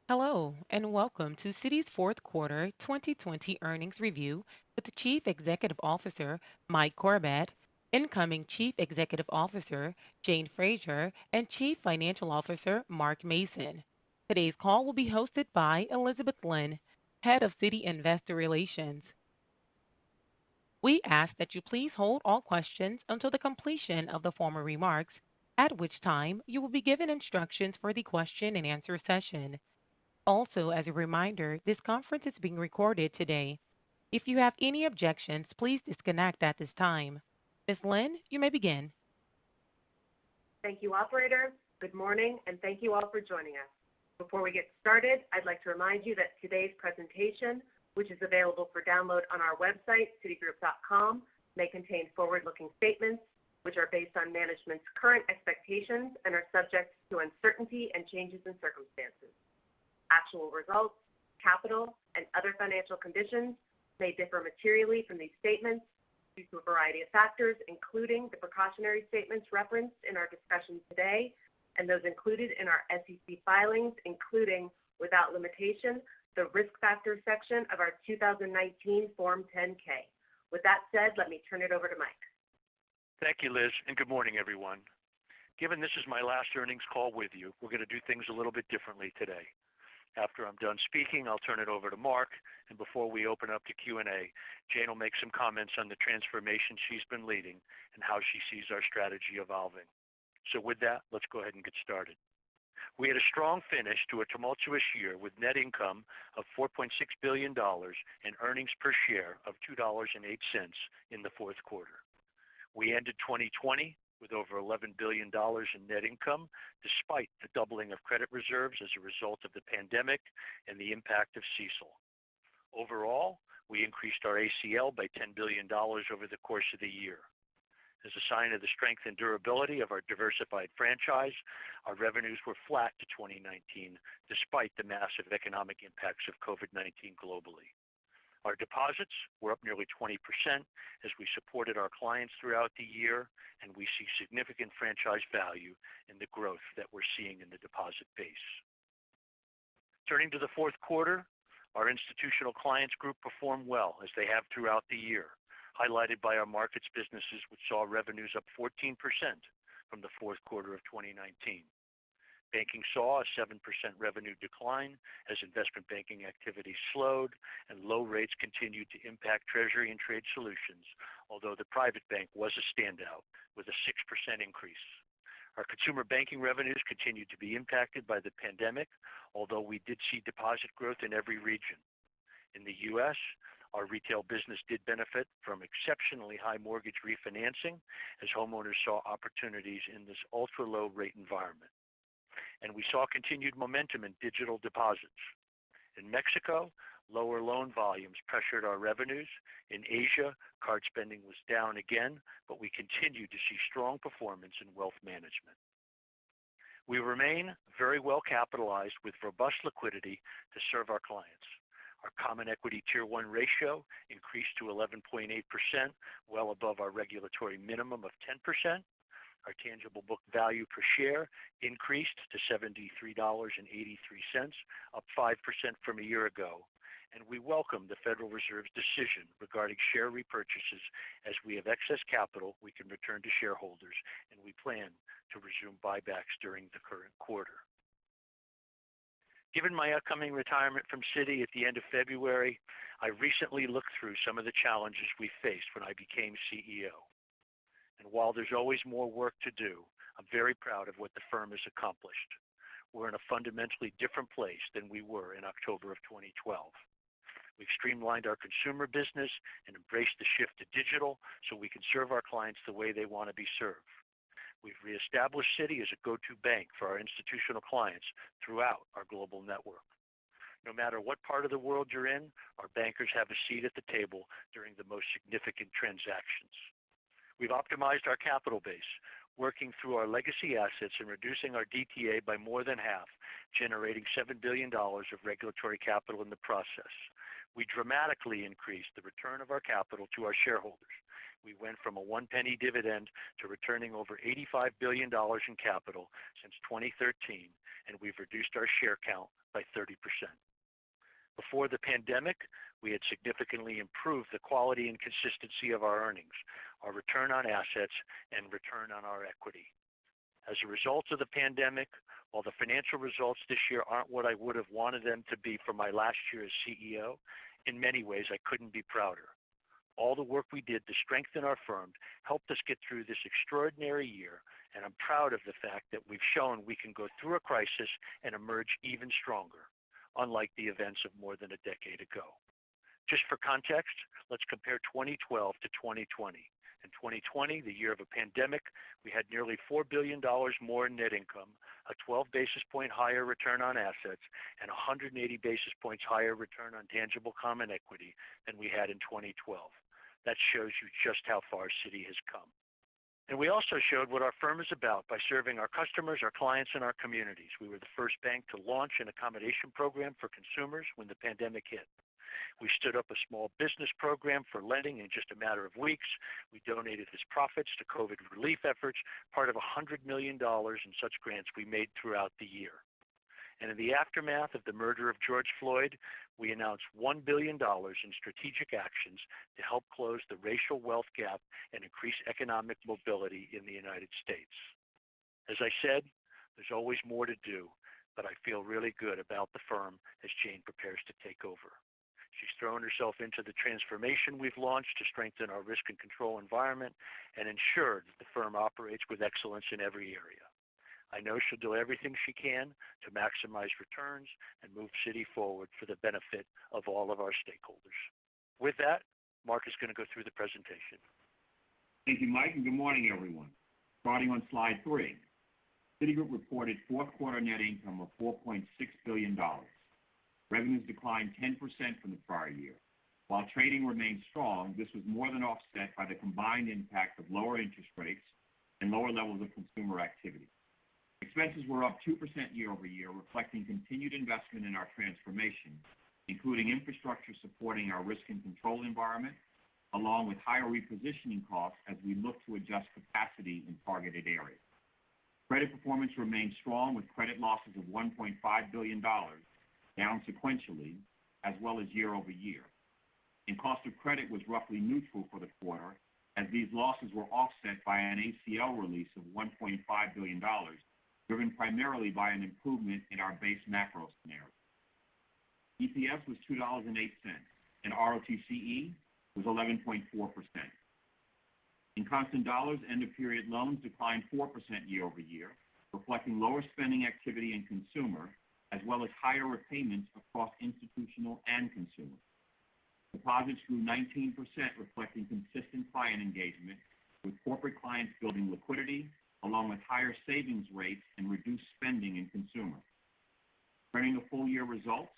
Hello, and welcome to Citi's fourth quarter 2020 earnings review with the Chief Executive Officer, Mike Corbat, incoming Chief Executive Officer, Jane Fraser, and Chief Financial Officer, Mark Mason. Today's call will be hosted by Elizabeth Lynn, Head of Citi Investor Relations. We ask that you please hold all questions until the completion of the formal remarks, at which time you will be given instructions for the question and answer session. Also, as a reminder, this conference is being recorded today. If you have any objections, please disconnect at this time. Ms. Lynn, you may begin. Thank you, operator. Good morning, and thank you all for joining us. Before we get started, I'd like to remind you that today's presentation, which is available for download on our website, citigroup.com, may contain forward-looking statements which are based on management's current expectations and are subject to uncertainty and changes in circumstances. Actual results, capital, and other financial conditions may differ materially from these statements due to a variety of factors, including the precautionary statements referenced in our discussion today and those included in our SEC filings, including, without limitation, the Risk Factors section of our 2019 Form 10-K. With that said, let me turn it over to Mike. Thank you, Liz, and good morning, everyone. Given this is my last earnings call with you, we're going to do things a little bit differently today. After I'm done speaking, I'll turn it over to Mark, and before we open up to Q&A, Jane will make some comments on the transformation she's been leading and how she sees our strategy evolving. So with that, let's go ahead and get started. We had a strong finish to a tumultuous year with net income of $4.6 billion and earnings per share of $2.08 in the fourth quarter. We ended 2020 with over $11 billion in net income, despite the doubling of credit reserves as a result of the pandemic and the impact of CECL. Overall, we increased our ACL by $10 billion over the course of the year. As a sign of the strength and durability of our diversified franchise, our revenues were flat to 2019, despite the massive economic impacts of COVID-19 globally. Our deposits were up nearly 20% as we supported our clients throughout the year, and we see significant franchise value in the growth that we're seeing in the deposit base. Turning to the fourth quarter, our institutional clients group performed well as they have throughout the year, highlighted by our markets businesses, which saw revenues up 14% from the fourth quarter of 2019. Banking saw a 7% revenue decline as investment banking activity slowed and low rates continued to impact Treasury and Trade Solutions, although the private bank was a standout with a 6% increase. Our consumer banking revenues continued to be impacted by the pandemic, although we did see deposit growth in every region. In the U.S., our retail business did benefit from exceptionally high mortgage refinancing as homeowners saw opportunities in this ultra-low rate environment. And we saw continued momentum in digital deposits. In Mexico, lower loan volumes pressured our revenues. In Asia, card spending was down again, but we continued to see strong performance in wealth management. We remain very well capitalized with robust liquidity to serve our clients. Our Common Equity Tier 1 ratio increased to 11.8%, well above our regulatory minimum of 10%. Our tangible book value per share increased to $73.83, up 5% from a year ago. And we welcome the Federal Reserve's decision regarding share repurchases. As we have excess capital, we can return to shareholders, and we plan to resume buybacks during the current quarter. Given my upcoming retirement from Citi at the end of February, I recently looked through some of the challenges we faced when I became CEO. And while there's always more work to do, I'm very proud of what the firm has accomplished. We're in a fundamentally different place than we were in October of 2012. We've streamlined our consumer business and embraced the shift to digital so we can serve our clients the way they want to be served. We've reestablished Citi as a go-to bank for our institutional clients throughout our global network. No matter what part of the world you're in, our bankers have a seat at the table during the most significant transactions. We've optimized our capital base, working through our legacy assets and reducing our DTA by more than half, generating $7 billion of regulatory capital in the process. We dramatically increased the return of our capital to our shareholders. We went from a 1 penny dividend to returning over $85 billion in capital since 2013, and we've reduced our share count by 30%. Before the pandemic, we had significantly improved the quality and consistency of our earnings, our return on assets, and return on our equity. As a result of the pandemic, while the financial results this year aren't what I would have wanted them to be for my last year as CEO, in many ways I couldn't be prouder. All the work we did to strengthen our firm helped us get through this extraordinary year, and I'm proud of the fact that we've shown we can go through a crisis and emerge even stronger, unlike the events of more than a decade ago. Just for context, let's compare 2012 to 2020. In 2020, the year of a pandemic, we had nearly $4 billion more in net income, a 12 basis point higher return on assets, and 180 basis points higher return on tangible common equity than we had in 2012. That shows you just how far Citi has come. And we also showed what our firm is about by serving our customers, our clients, and our communities. We were the first bank to launch an accommodation program for consumers when the pandemic hit. We stood up a small business program for lending in just a matter of weeks. We donated its profits to COVID relief efforts, part of $100 million in such grants we made throughout the year. And in the aftermath of the murder of George Floyd, we announced $1 billion in strategic actions to help close the racial wealth gap and increase economic mobility in the United States. As I said, there's always more to do, but I feel really good about the firm as Jane prepares to take over. She's thrown herself into the transformation we've launched to strengthen our risk and control environment and ensure that the firm operates with excellence in every area. I know she'll do everything she can to maximize returns and move Citi forward for the benefit of all of our stakeholders. With that, Mark is going to go through the presentation. Thank you, Mike, and good morning, everyone. Starting on slide 3, Citigroup reported fourth quarter net income of $4.6 billion. Revenues declined 10% from the prior year. While trading remained strong, this was more than offset by the combined impact of lower interest rates and lower levels of consumer activity. Expenses were up 2% year over year, reflecting continued investment in our transformation, including infrastructure supporting our risk and control environment, along with higher repositioning costs as we look to adjust capacity in targeted areas. Credit performance remained strong with credit losses of $1.5 billion, down sequentially, as well as year over year. And cost of credit was roughly neutral for the quarter, as these losses were offset by an ACL release of $1.5 billion, driven primarily by an improvement in our base macro scenario. EPS was $2.08, and ROTCE was 11.4%. In constant dollars, end-of-period loans declined 4% year over year, reflecting lower spending activity in consumer, as well as higher repayments across institutional and consumer. Deposits grew 19%, reflecting consistent client engagement, with corporate clients building liquidity, along with higher savings rates and reduced spending in consumer. Turning to full-year results,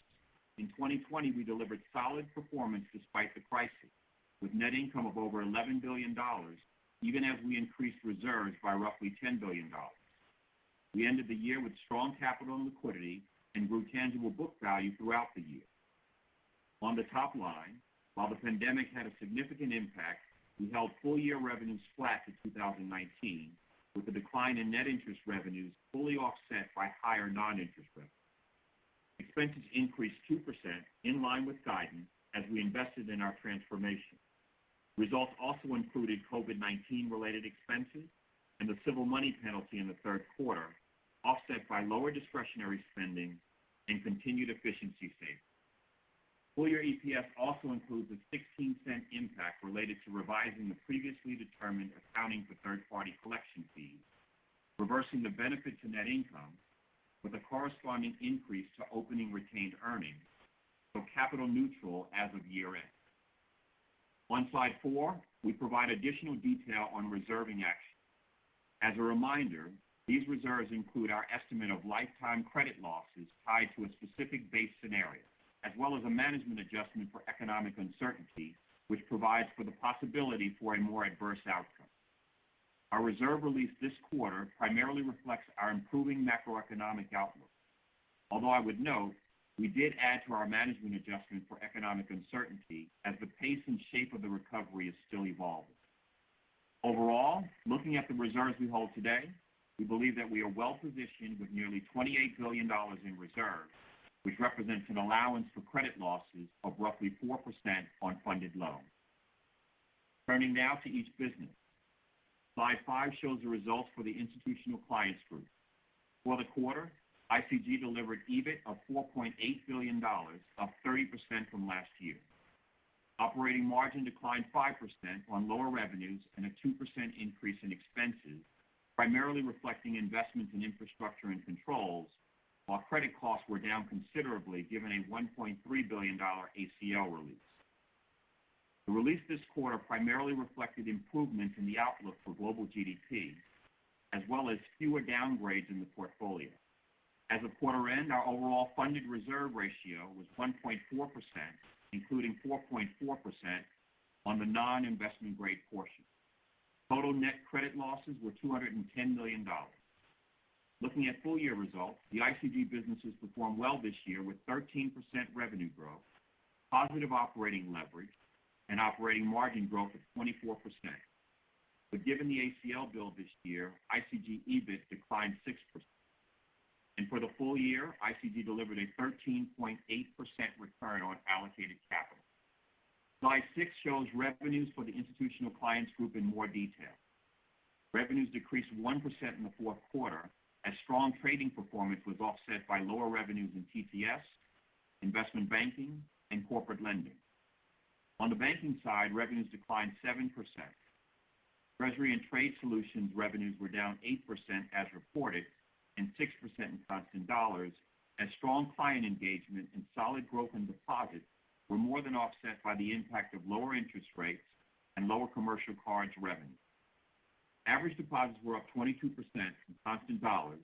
in 2020 we delivered solid performance despite the crisis, with net income of over $11 billion, even as we increased reserves by roughly $10 billion. We ended the year with strong capital and liquidity and grew tangible book value throughout the year. On the top line, while the pandemic had a significant impact, we held full-year revenues flat to 2019, with the decline in net interest revenues fully offset by higher non-interest revenues. Expenses increased 2%, in line with guidance, as we invested in our transformation. Results also included COVID-19 related expenses and the civil money penalty in the third quarter, offset by lower discretionary spending and continued efficiency savings. Full-year EPS also includes a 16-cent impact related to revising the previously determined accounting for third-party collection fees, reversing the benefit to net income with a corresponding increase to opening retained earnings, so capital neutral as of year-end. On slide 4, we provide additional detail on reserving action. As a reminder, these reserves include our estimate of lifetime credit losses tied to a specific base scenario, as well as a management adjustment for economic uncertainty, which provides for the possibility for a more adverse outcome. Our reserve release this quarter primarily reflects our improving macroeconomic outlook. Although I would note, we did add to our management adjustment for economic uncertainty as the pace and shape of the recovery is still evolving. Overall, looking at the reserves we hold today, we believe that we are well positioned with nearly $28 billion in reserves, which represents an allowance for credit losses of roughly 4% on funded loans. Turning now to each business. Slide 5 shows the results for the Institutional Clients Group. For the quarter, ICG delivered EBIT of $4.8 billion, up 30% from last year. Operating margin declined 5% on lower revenues and a 2% increase in expenses, primarily reflecting investments in infrastructure and controls, while credit costs were down considerably given a $1.3 billion ACL release. The release this quarter primarily reflected improvements in the outlook for global GDP, as well as fewer downgrades in the portfolio. As of quarter end, our overall funded reserve ratio was 1.4%, including 4.4% on the non-investment grade portion. Total net credit losses were $210 million. Looking at full year results, the ICG businesses performed well this year with 13% revenue growth, positive operating leverage, and operating margin growth of 24%. But given the ACL bill this year, ICG EBIT declined 6%. And for the full year, ICG delivered a 13.8% return on allocated capital. Slide 6 shows revenues for the Institutional Clients Group in more detail. Revenues decreased 1% in the fourth quarter as strong trading performance was offset by lower revenues in TTS, investment banking, and corporate lending. On the banking side, revenues declined 7%. Treasury and Trade Solutions revenues were down 8% as reported and 6% in constant dollars as strong client engagement and solid growth in deposits were more than offset by the impact of lower interest rates and lower commercial cards revenue. Average deposits were up 22% in constant dollars,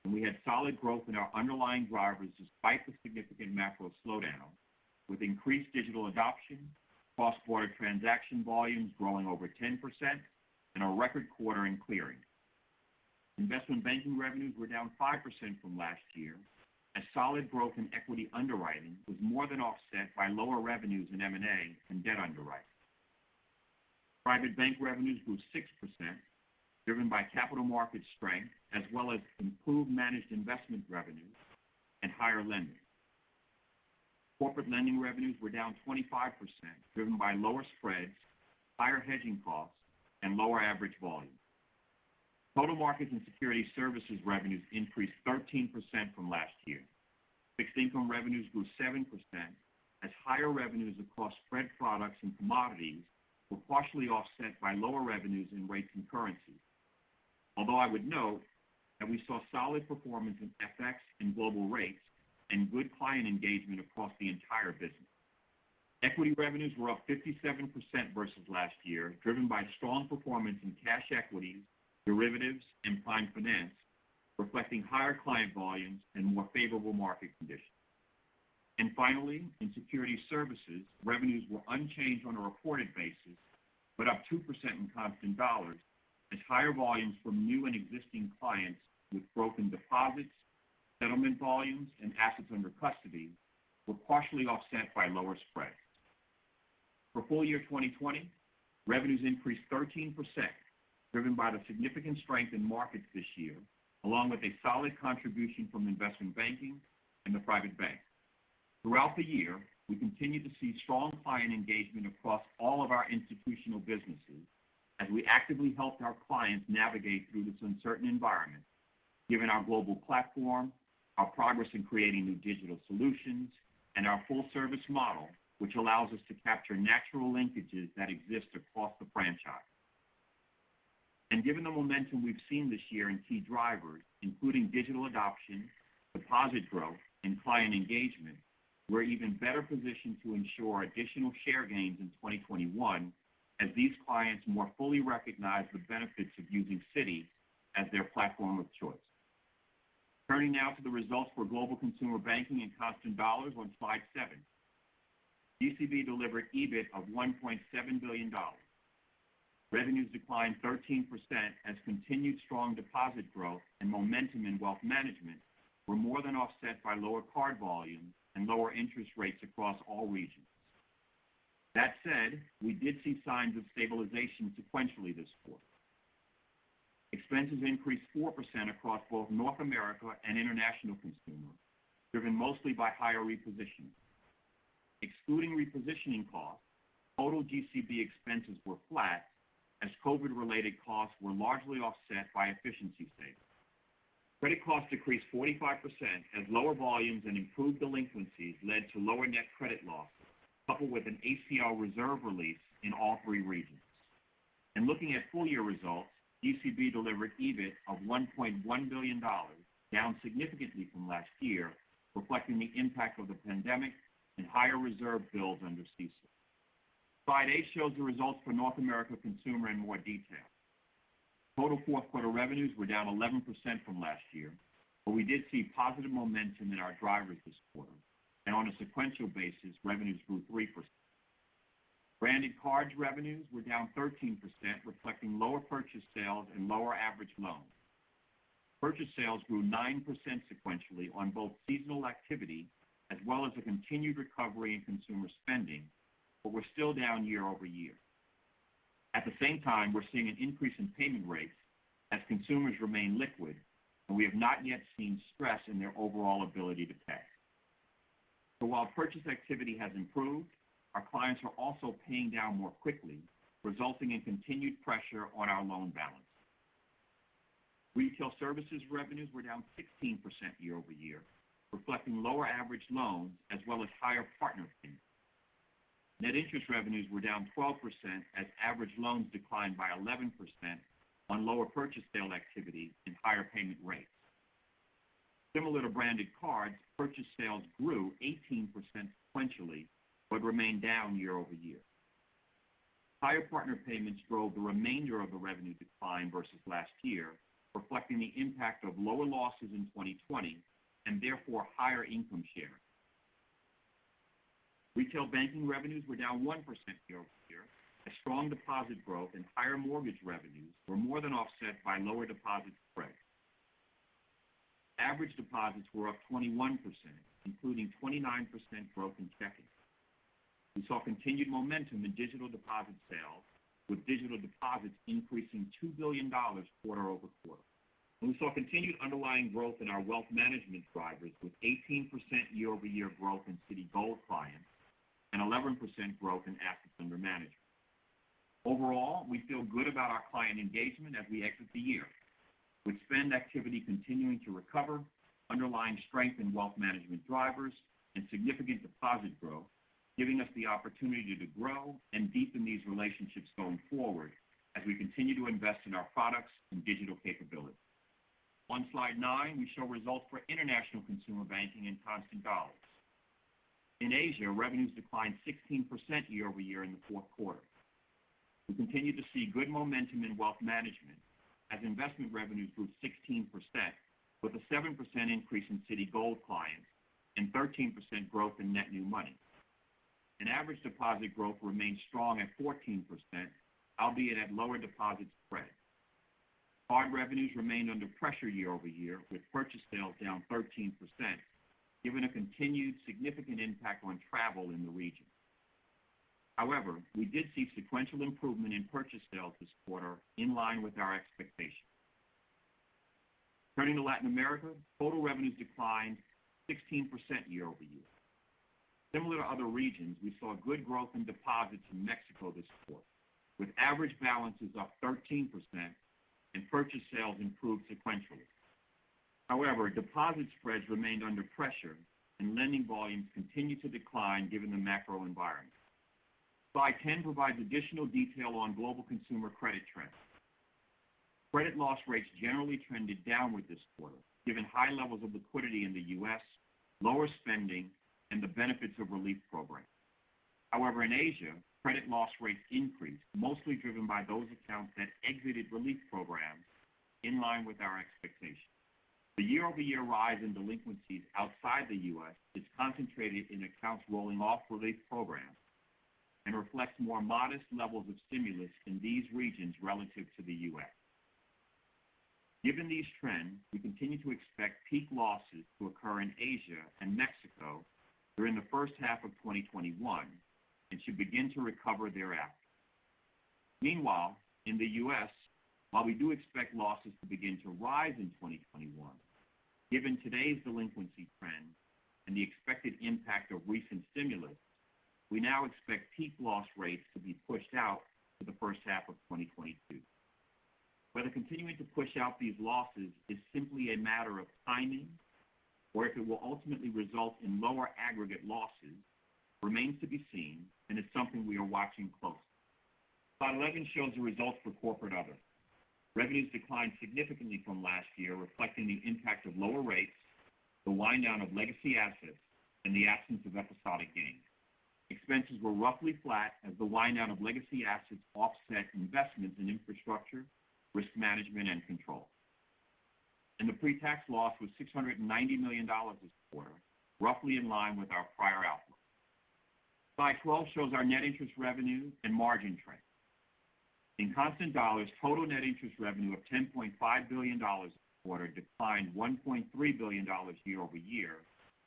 and we had solid growth in our underlying drivers despite the significant macro slowdown, with increased digital adoption, cross-border transaction volumes growing over 10%, and a record quarter in clearing. Investment banking revenues were down 5% from last year, as solid growth in equity underwriting was more than offset by lower revenues in M&A and debt underwriting. Private bank revenues grew 6%, driven by capital market strength, as well as improved managed investment revenues and higher lending. Corporate lending revenues were down 25%, driven by lower spreads, higher hedging costs, and lower average volume. Total markets and security services revenues increased 13% from last year. Fixed income revenues grew 7%, as higher revenues across spread products and commodities were partially offset by lower revenues in rates and currencies. Although I would note that we saw solid performance in FX and global rates and good client engagement across the entire business. Equity revenues were up 57% versus last year, driven by strong performance in cash equities, derivatives, and prime finance, reflecting higher client volumes and more favorable market conditions. And finally, in security services, revenues were unchanged on a reported basis, but up 2% in constant dollars, as higher volumes from new and existing clients with growth in deposits, settlement volumes, and assets under custody were partially offset by lower spreads. For full year 2020, revenues increased 13%, driven by the significant strength in markets this year, along with a solid contribution from investment banking and the private bank. Throughout the year, we continue to see strong client engagement across all of our institutional businesses as we actively helped our clients navigate through this uncertain environment, given our global platform, our progress in creating new digital solutions, and our full-service model, which allows us to capture natural linkages that exist across the franchise. And given the momentum we've seen this year in key drivers, including digital adoption, deposit growth, and client engagement, we're even better positioned to ensure additional share gains in 2021 as these clients more fully recognize the benefits of using Citi as their platform of choice. Turning now to the results for Global Consumer Banking in constant dollars on slide 7. GCB delivered EBIT of $1.7 billion. Revenues declined 13% as continued strong deposit growth and momentum in wealth management were more than offset by lower card volumes and lower interest rates across all regions. That said, we did see signs of stabilization sequentially this quarter. Expenses increased 4% across both North America and international consumer, driven mostly by higher repositioning. Excluding repositioning costs, total GCB expenses were flat as COVID-related costs were largely offset by efficiency savings. Credit costs decreased 45% as lower volumes and improved delinquencies led to lower net credit losses, coupled with an ACL reserve release in all three regions. And looking at full-year results, GCB delivered EBIT of $1.1 billion, down significantly from last year, reflecting the impact of the pandemic and higher reserve builds under CECL. Slide 8 shows the results for North America Consumer in more detail. Total fourth quarter revenues were down 11% from last year, but we did see positive momentum in our drivers this quarter, and on a sequential basis, revenues grew 3%. Branded cards revenues were down 13%, reflecting lower purchase sales and lower average loans. Purchase sales grew 9% sequentially on both seasonal activity as well as a continued recovery in consumer spending, but we're still down year over year. At the same time, we're seeing an increase in payment rates as consumers remain liquid, and we have not yet seen stress in their overall ability to pay. So while purchase activity has improved, our clients are also paying down more quickly, resulting in continued pressure on our loan balance. Retail services revenues were down 16% year over year, reflecting lower average loans as well as higher partner payments. Net interest revenues were down 12% as average loans declined by 11% on lower purchase sale activity and higher payment rates. Similar to branded cards, purchase sales grew 18% sequentially, but remained down year over year. Higher partner payments drove the remainder of the revenue decline versus last year, reflecting the impact of lower losses in 2020 and therefore higher income sharing. Retail banking revenues were down 1% year over year, as strong deposit growth and higher mortgage revenues were more than offset by lower deposit spreads. Average deposits were up 21%, including 29% growth in checking. We saw continued momentum in digital deposit sales, with digital deposits increasing $2 billion quarter over quarter. And we saw continued underlying growth in our wealth management drivers, with 18% year-over-year growth in Citigold clients and 11% growth in assets under management. Overall, we feel good about our client engagement as we exit the year, with spend activity continuing to recover, underlying strength in wealth management drivers, and significant deposit growth, giving us the opportunity to grow and deepen these relationships going forward as we continue to invest in our products and digital capabilities. On slide 9, we show results for international consumer banking in constant dollars. In Asia, revenues declined 16% year over year in the fourth quarter. We continue to see good momentum in wealth management as investment revenues grew 16%, with a 7% increase in Citigold clients and 13% growth in net new money. And average deposit growth remained strong at 14%, albeit at lower deposit spreads. Card revenues remained under pressure year over year, with purchase sales down 13%, given a continued significant impact on travel in the region. However, we did see sequential improvement in purchase sales this quarter in line with our expectations. Turning to Latin America, total revenues declined 16% year over year. Similar to other regions, we saw good growth in deposits in Mexico this quarter, with average balances up 13% and purchase sales improved sequentially. However, deposit spreads remained under pressure and lending volumes continued to decline given the macro environment. Slide 10 provides additional detail on global consumer credit trends. Credit loss rates generally trended downward this quarter, given high levels of liquidity in the U.S., lower spending, and the benefits of relief programs. However, in Asia, credit loss rates increased, mostly driven by those accounts that exited relief programs in line with our expectations. The year-over-year rise in delinquencies outside the U.S. is concentrated in accounts rolling off relief programs and reflects more modest levels of stimulus in these regions relative to the U.S. Given these trends, we continue to expect peak losses to occur in Asia and Mexico during the first half of 2021, and should begin to recover thereafter. Meanwhile, in the U.S., while we do expect losses to begin to rise in 2021, given today's delinquency trend and the expected impact of recent stimulus, we now expect peak loss rates to be pushed out to the first half of 2022. Whether continuing to push out these losses is simply a matter of timing, or if it will ultimately result in lower aggregate losses, remains to be seen, and is something we are watching closely. Slide 11 shows the results for corporate other. Revenues declined significantly from last year, reflecting the impact of lower rates, the wind down of legacy assets, and the absence of episodic gains. Expenses were roughly flat as the wind down of legacy assets offset investments in infrastructure, risk management, and control. And the pre-tax loss was $690 million this quarter, roughly in line with our prior outlook. Slide 12 shows our net interest revenue and margin trend. In constant dollars, total net interest revenue of $10.5 billion this quarter declined $1.3 billion year over year,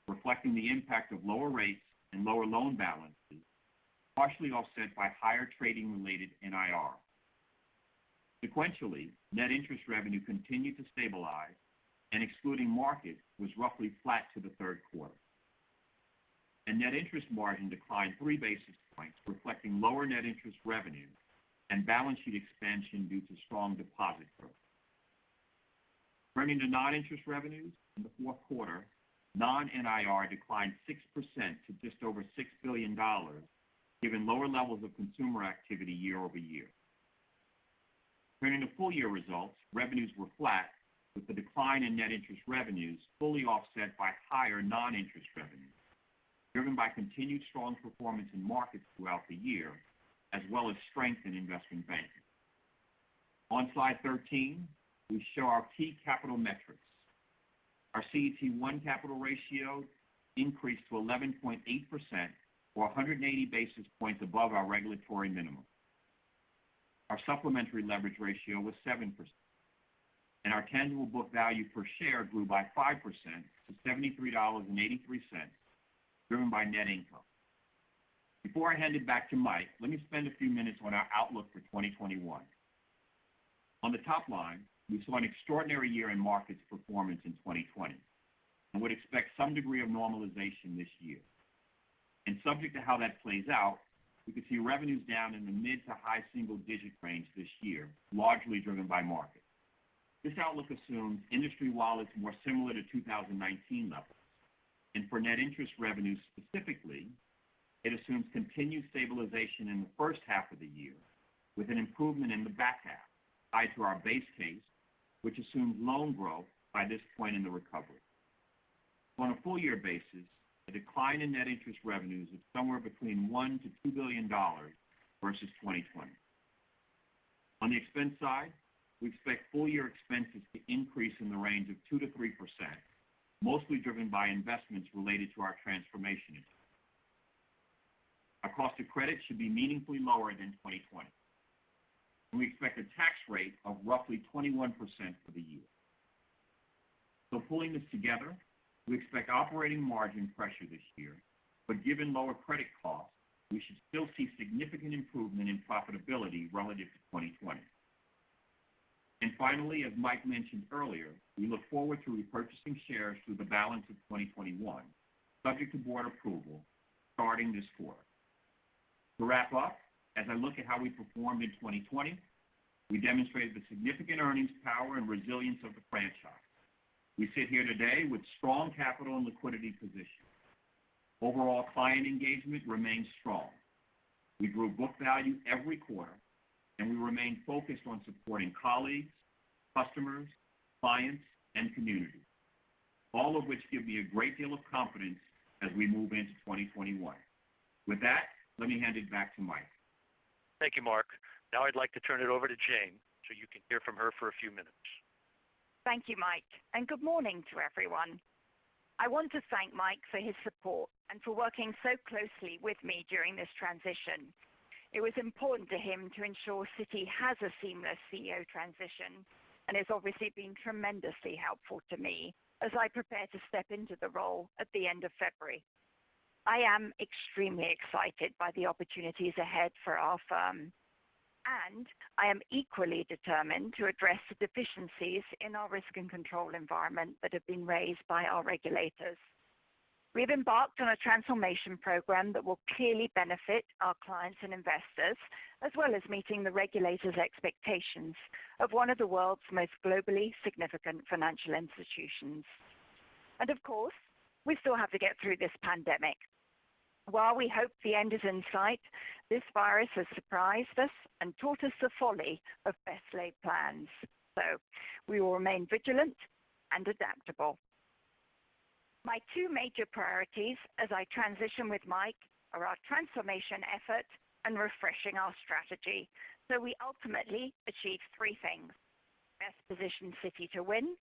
reflecting the impact of lower rates and lower loan balances, partially offset by higher trading-related NIR. Sequentially, net interest revenue continued to stabilize, and excluding markets, was roughly flat to the third quarter. And net interest margin declined 3 basis points, reflecting lower net interest revenue and balance sheet expansion due to strong deposit growth. Turning to non-interest revenues, in the fourth quarter, non-NIR declined 6% to just over $6 billion, given lower levels of consumer activity year over year. Turning to full-year results, revenues were flat, with the decline in net interest revenues fully offset by higher non-interest revenues, driven by continued strong performance in markets throughout the year, as well as strength in investment banking. On slide 13, we show our key capital metrics. Our CET1 capital ratio increased to 11.8%, or 180 basis points above our regulatory minimum. Our supplementary leverage ratio was 7%, and our tangible book value per share grew by 5% to $73.83, driven by net income. Before I hand it back to Mike, let me spend a few minutes on our outlook for 2021. On the top line, we saw an extraordinary year in markets performance in 2020 and would expect some degree of normalization this year. And subject to how that plays out, we could see revenues down in the mid to high single-digit range this year, largely driven by markets. This outlook assumes industry wallets more similar to 2019 levels. And for net interest revenues specifically, it assumes continued stabilization in the first half of the year, with an improvement in the back half, tied to our base case, which assumes loan growth by this point in the recovery. On a full-year basis, a decline in net interest revenues is somewhere between $1 to $2 billion versus 2020. On the expense side, we expect full-year expenses to increase in the range of 2 to 3%, mostly driven by investments related to our transformation. Our cost of credit should be meaningfully lower than 2020. And we expect a tax rate of roughly 21% for the year. So pulling this together, we expect operating margin pressure this year, but given lower credit costs, we should still see significant improvement in profitability relative to 2020. And finally, as Mike mentioned earlier, we look forward to repurchasing shares through the balance of 2021, subject to board approval, starting this quarter. To wrap up, as I look at how we performed in 2020, we demonstrated the significant earnings power and resilience of the franchise. We sit here today with strong capital and liquidity positions. Overall client engagement remains strong. We grew book value every quarter, and we remain focused on supporting colleagues, customers, clients, and communities, all of which give me a great deal of confidence as we move into 2021. With that, let me hand it back to Mike. Thank you, Mark. Now I'd like to turn it over to Jane so you can hear from her for a few minutes. Thank you, Mike, and good morning to everyone. I want to thank Mike for his support and for working so closely with me during this transition. It was important to him to ensure Citi has a seamless CEO transition, and has obviously been tremendously helpful to me as I prepare to step into the role at the end of February. I am extremely excited by the opportunities ahead for our firm, and I am equally determined to address the deficiencies in our risk and control environment that have been raised by our regulators. We've embarked on a transformation program that will clearly benefit our clients and investors, as well as meeting the regulators' expectations of one of the world's most globally significant financial institutions. And of course, we still have to get through this pandemic. While we hope the end is in sight, this virus has surprised us and taught us the folly of best laid plans. So we will remain vigilant and adaptable. My two major priorities as I transition with Mike are our transformation effort and refreshing our strategy, so we ultimately achieve three things: best position Citi to win,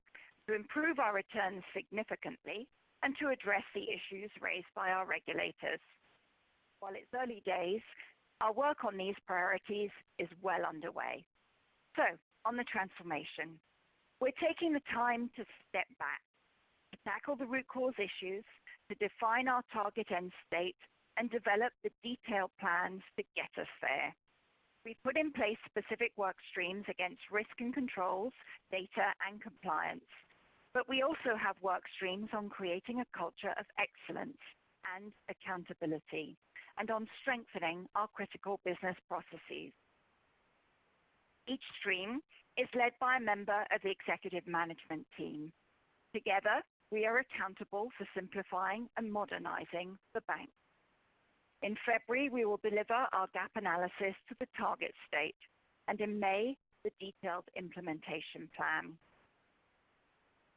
to improve our returns significantly, and to address the issues raised by our regulators. While it's early days, our work on these priorities is well underway. So, on the transformation, we're taking the time to step back, to tackle the root cause issues, to define our target end state, and develop the detailed plans to get us there. We've put in place specific work streams against risk and controls, data, and compliance. But we also have work streams on creating a culture of excellence and accountability, and on strengthening our critical business processes. Each stream is led by a member of the executive management team. Together, we are accountable for simplifying and modernizing the bank. In February, we will deliver our gap analysis to the target state, and in May, the detailed implementation plan.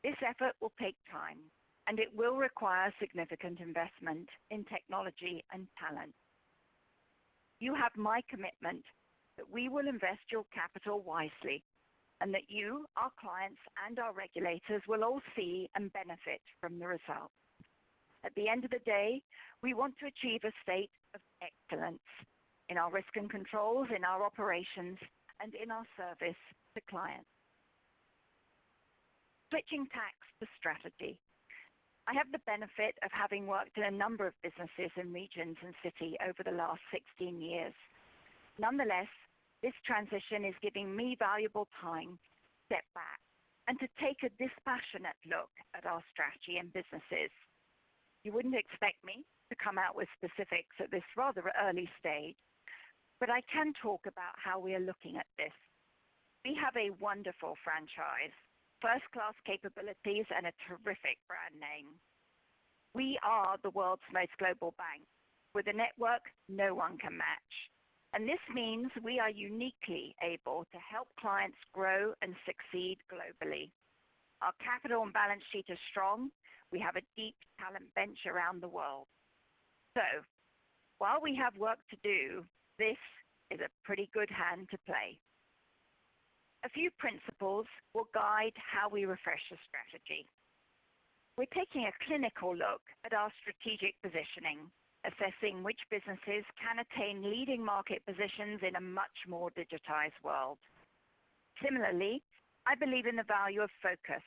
This effort will take time, and it will require significant investment in technology and talent. You have my commitment that we will invest your capital wisely, and that you, our clients, and our regulators will all see and benefit from the results. At the end of the day, we want to achieve a state of excellence in our risk and controls, in our operations, and in our service to clients. Switching tacks to strategy. I have the benefit of having worked in a number of businesses and regions in Citi over the last 16 years. Nonetheless, this transition is giving me valuable time to step back and to take a dispassionate look at our strategy and businesses. You wouldn't expect me to come out with specifics at this rather early stage, but I can talk about how we are looking at this. We have a wonderful franchise, first-class capabilities, and a terrific brand name. We are the world's most global bank, with a network no one can match. And this means we are uniquely able to help clients grow and succeed globally. Our capital and balance sheet are strong. We have a deep talent bench around the world. So, while we have work to do, this is a pretty good hand to play. A few principles will guide how we refresh the strategy. We're taking a clinical look at our strategic positioning, assessing which businesses can attain leading market positions in a much more digitized world. Similarly, I believe in the value of focus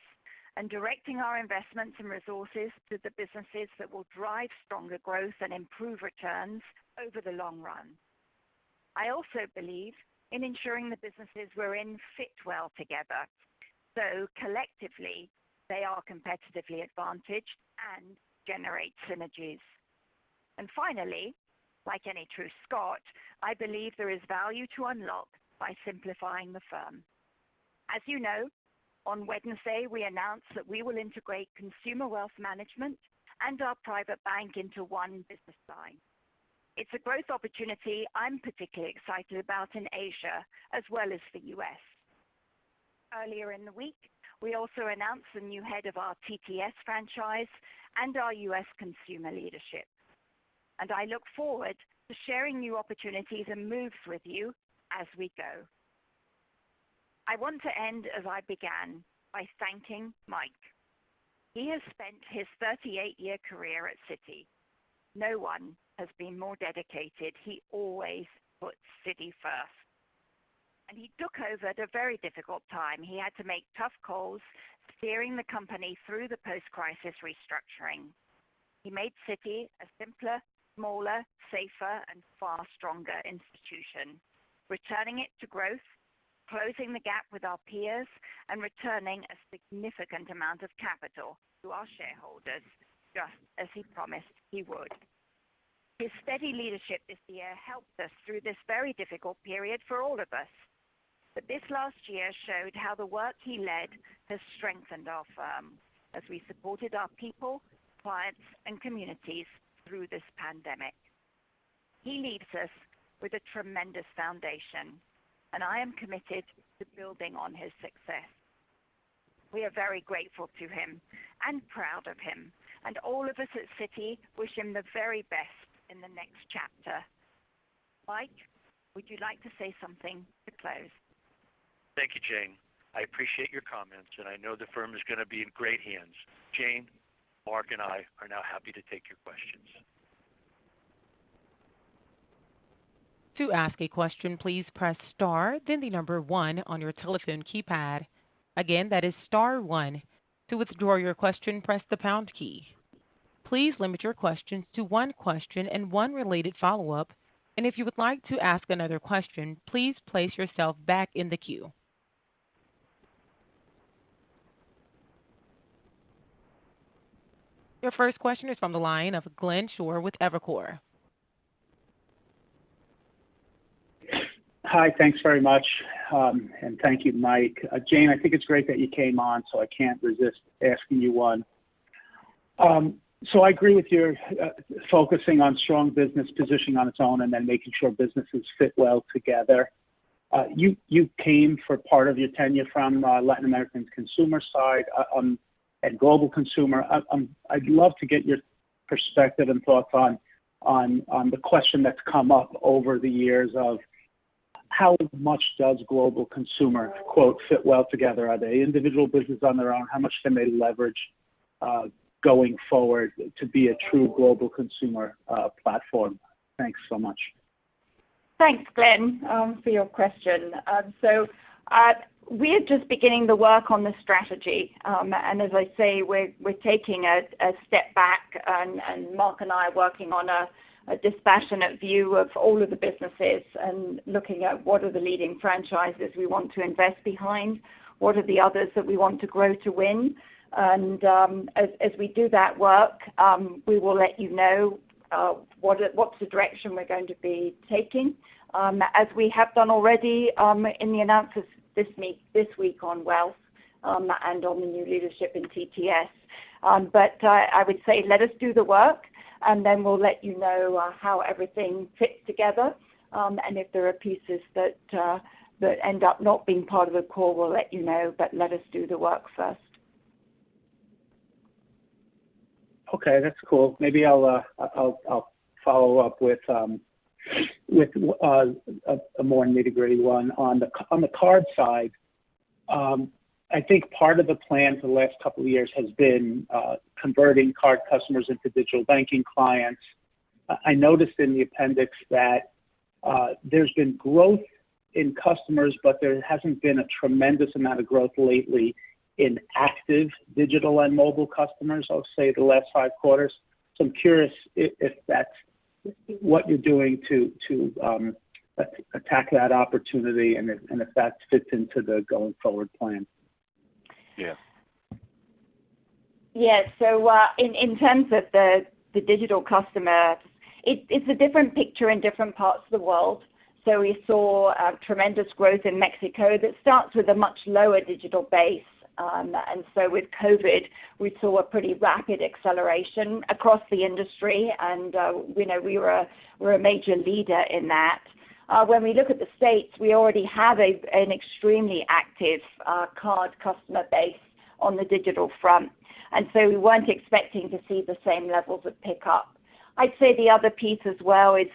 and directing our investments and resources to the businesses that will drive stronger growth and improve returns over the long run. I also believe in ensuring the businesses we're in fit well together, so collectively they are competitively advantaged and generate synergies. And finally, like any true Scot, I believe there is value to unlock by simplifying the firm. As you know, on Wednesday we announced that we will integrate consumer wealth management and our private bank into one business line. It's a growth opportunity I'm particularly excited about in Asia as well as the US. Earlier in the week, we also announced the new head of our TTS franchise and our US consumer leadership. And I look forward to sharing new opportunities and moves with you as we go. I want to end as I began by thanking Mike. He has spent his 38-year career at Citi. No one has been more dedicated. He always puts Citi first. And he took over at a very difficult time. He had to make tough calls, steering the company through the post-crisis restructuring. He made Citi a simpler, smaller, safer, and far stronger institution, returning it to growth, closing the gap with our peers, and returning a significant amount of capital to our shareholders, just as he promised he would. His steady leadership this year helped us through this very difficult period for all of us. But this last year showed how the work he led has strengthened our firm as we supported our people, clients, and communities through this pandemic. He leaves us with a tremendous foundation, and I am committed to building on his success. We are very grateful to him and proud of him, and all of us at Citi wish him the very best in the next chapter. Mike, would you like to say something to close? Thank you, Jane. I appreciate your comments, and I know the firm is going to be in great hands. Jane, Mark, and I are now happy to take your questions. To ask a question, please press star, then the number 1 on your telephone keypad. Again, that is star 1. To withdraw your question, press the pound key. Please limit your questions to one question and one related follow-up. And if you would like to ask another question, please place yourself back in the queue. Your first question is from the line of Glenn Schorr with Evercore. Hi, thanks very much, and thank you, Mike. Jane, I think it's great that you came on, so I can't resist asking you one. So I agree with your focusing on strong business positioning on its own and then making sure businesses fit well together. You came for part of your tenure from Latin American consumer side and global consumer. I'd love to get your perspective and thoughts on the question that's come up over the years of how much does global consumer, quote, fit well together? Are they individual businesses on their own? How much can they leverage going forward to be a true global consumer platform? Thanks so much. Thanks, Glenn, for your question. We're just beginning the work on the strategy. And as I say, we're taking a step back, and Mark and I are working on a dispassionate view of all of the businesses and looking at what are the leading franchises we want to invest behind, what are the others that we want to grow to win. And as we do that work, we will let you know what's the direction we're going to be taking, as we have done already in the announcements this week on wealth and on the new leadership in TTS. But I would say let us do the work, and then we'll let you know how everything fits together. And if there are pieces that end up not being part of the core, we'll let you know, but let us do the work first. Okay, that's cool. Maybe I'll follow up with a more nitty-gritty one on the card side. I think part of the plan for the last couple of years has been converting card customers into digital banking clients. I noticed in the appendix that there's been growth in customers, but there hasn't been a tremendous amount of growth lately in active digital and mobile customers, I'll say the last 5 quarters. So I'm curious if that's what you're doing to attack that opportunity and if that fits into the going forward plan. Yeah. Yeah, so in terms of the digital customer, it's a different picture in different parts of the world. So we saw tremendous growth in Mexico that starts with a much lower digital base. And so with COVID, we saw a pretty rapid acceleration across the industry, and we're a major leader in that. When we look at the States, we already have an extremely active card customer base on the digital front, and so we weren't expecting to see the same levels of pickup. I'd say the other piece as well is,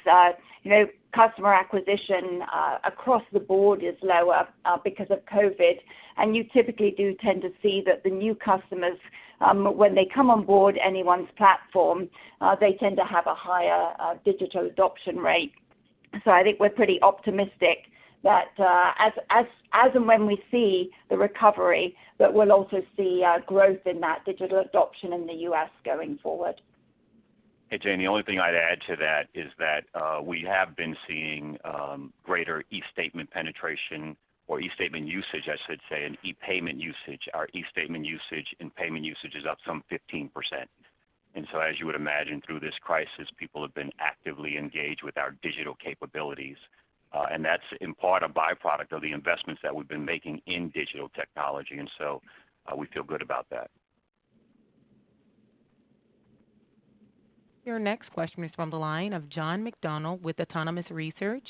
customer acquisition across the board is lower because of COVID, and you typically do tend to see that the new customers, when they come on board anyone's platform, they tend to have a higher digital adoption rate. So I think we're pretty optimistic that as and when we see the recovery, that we'll also see growth in that digital adoption in the U.S. going forward. Hey, Jane, the only thing I'd add to that is that we have been seeing greater e-statement penetration or e-statement usage, I should say, and e-payment usage. Our e-statement usage and payment usage is up some 15%. And so as you would imagine, through this crisis, people have been actively engaged with our digital capabilities. And that's in part a byproduct of the investments that we've been making in digital technology. And so we feel good about that. Your next question is from the line of John McDonald with Autonomous Research.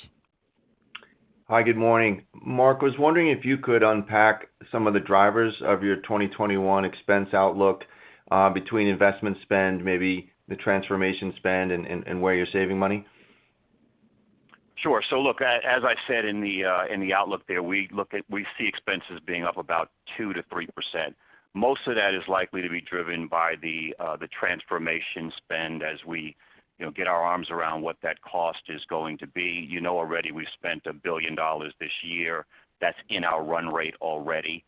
Hi, good morning. Mark, was wondering if you could unpack some of the drivers of your 2021 expense outlook between investment spend, maybe the transformation spend, and where you're saving money. Sure. So look, as I said in the outlook there, we see expenses being up about 2 to 3%. Most of that is likely to be driven by the transformation spend as we get our arms around what that cost is going to be. You know already we've spent $1 billion this year. That's in our run rate already.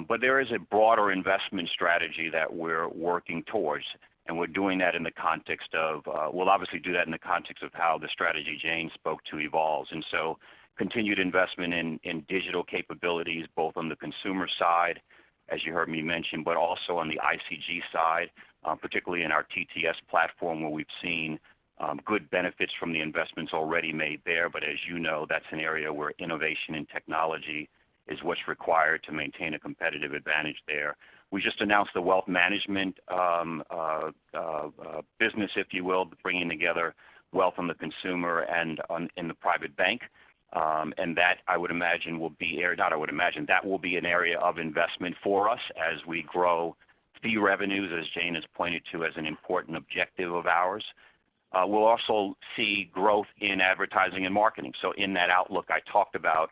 But there is a broader investment strategy that we're working towards, and we're doing that in the context of, we'll obviously do that in the context of how the strategy Jane spoke to evolves. And so continued investment in digital capabilities, both on the consumer side, as you heard me mention, but also on the ICG side, particularly in our TTS platform where we've seen good benefits from the investments already made there. But as you know, that's an area where innovation and technology is what's required to maintain a competitive advantage there. We just announced the wealth management business, if you will, bringing together wealth on the consumer and in the private bank. And that I would imagine will be, that will be an area of investment for us as we grow fee revenues, as Jane has pointed to as an important objective of ours. We'll also see growth in advertising and marketing. So in that outlook, I talked about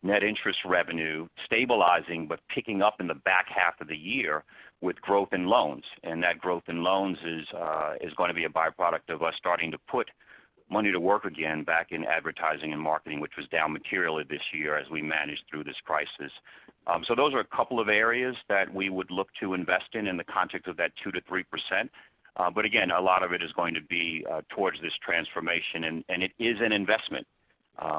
net interest revenue stabilizing but picking up in the back half of the year with growth in loans. And that growth in loans is going to be a byproduct of us starting to put money to work again back in advertising and marketing, which was down materially this year as we managed through this crisis. So those are a couple of areas that we would look to invest in the context of that 2 to 3%. But again, a lot of it is going to be towards this transformation, and it is an investment,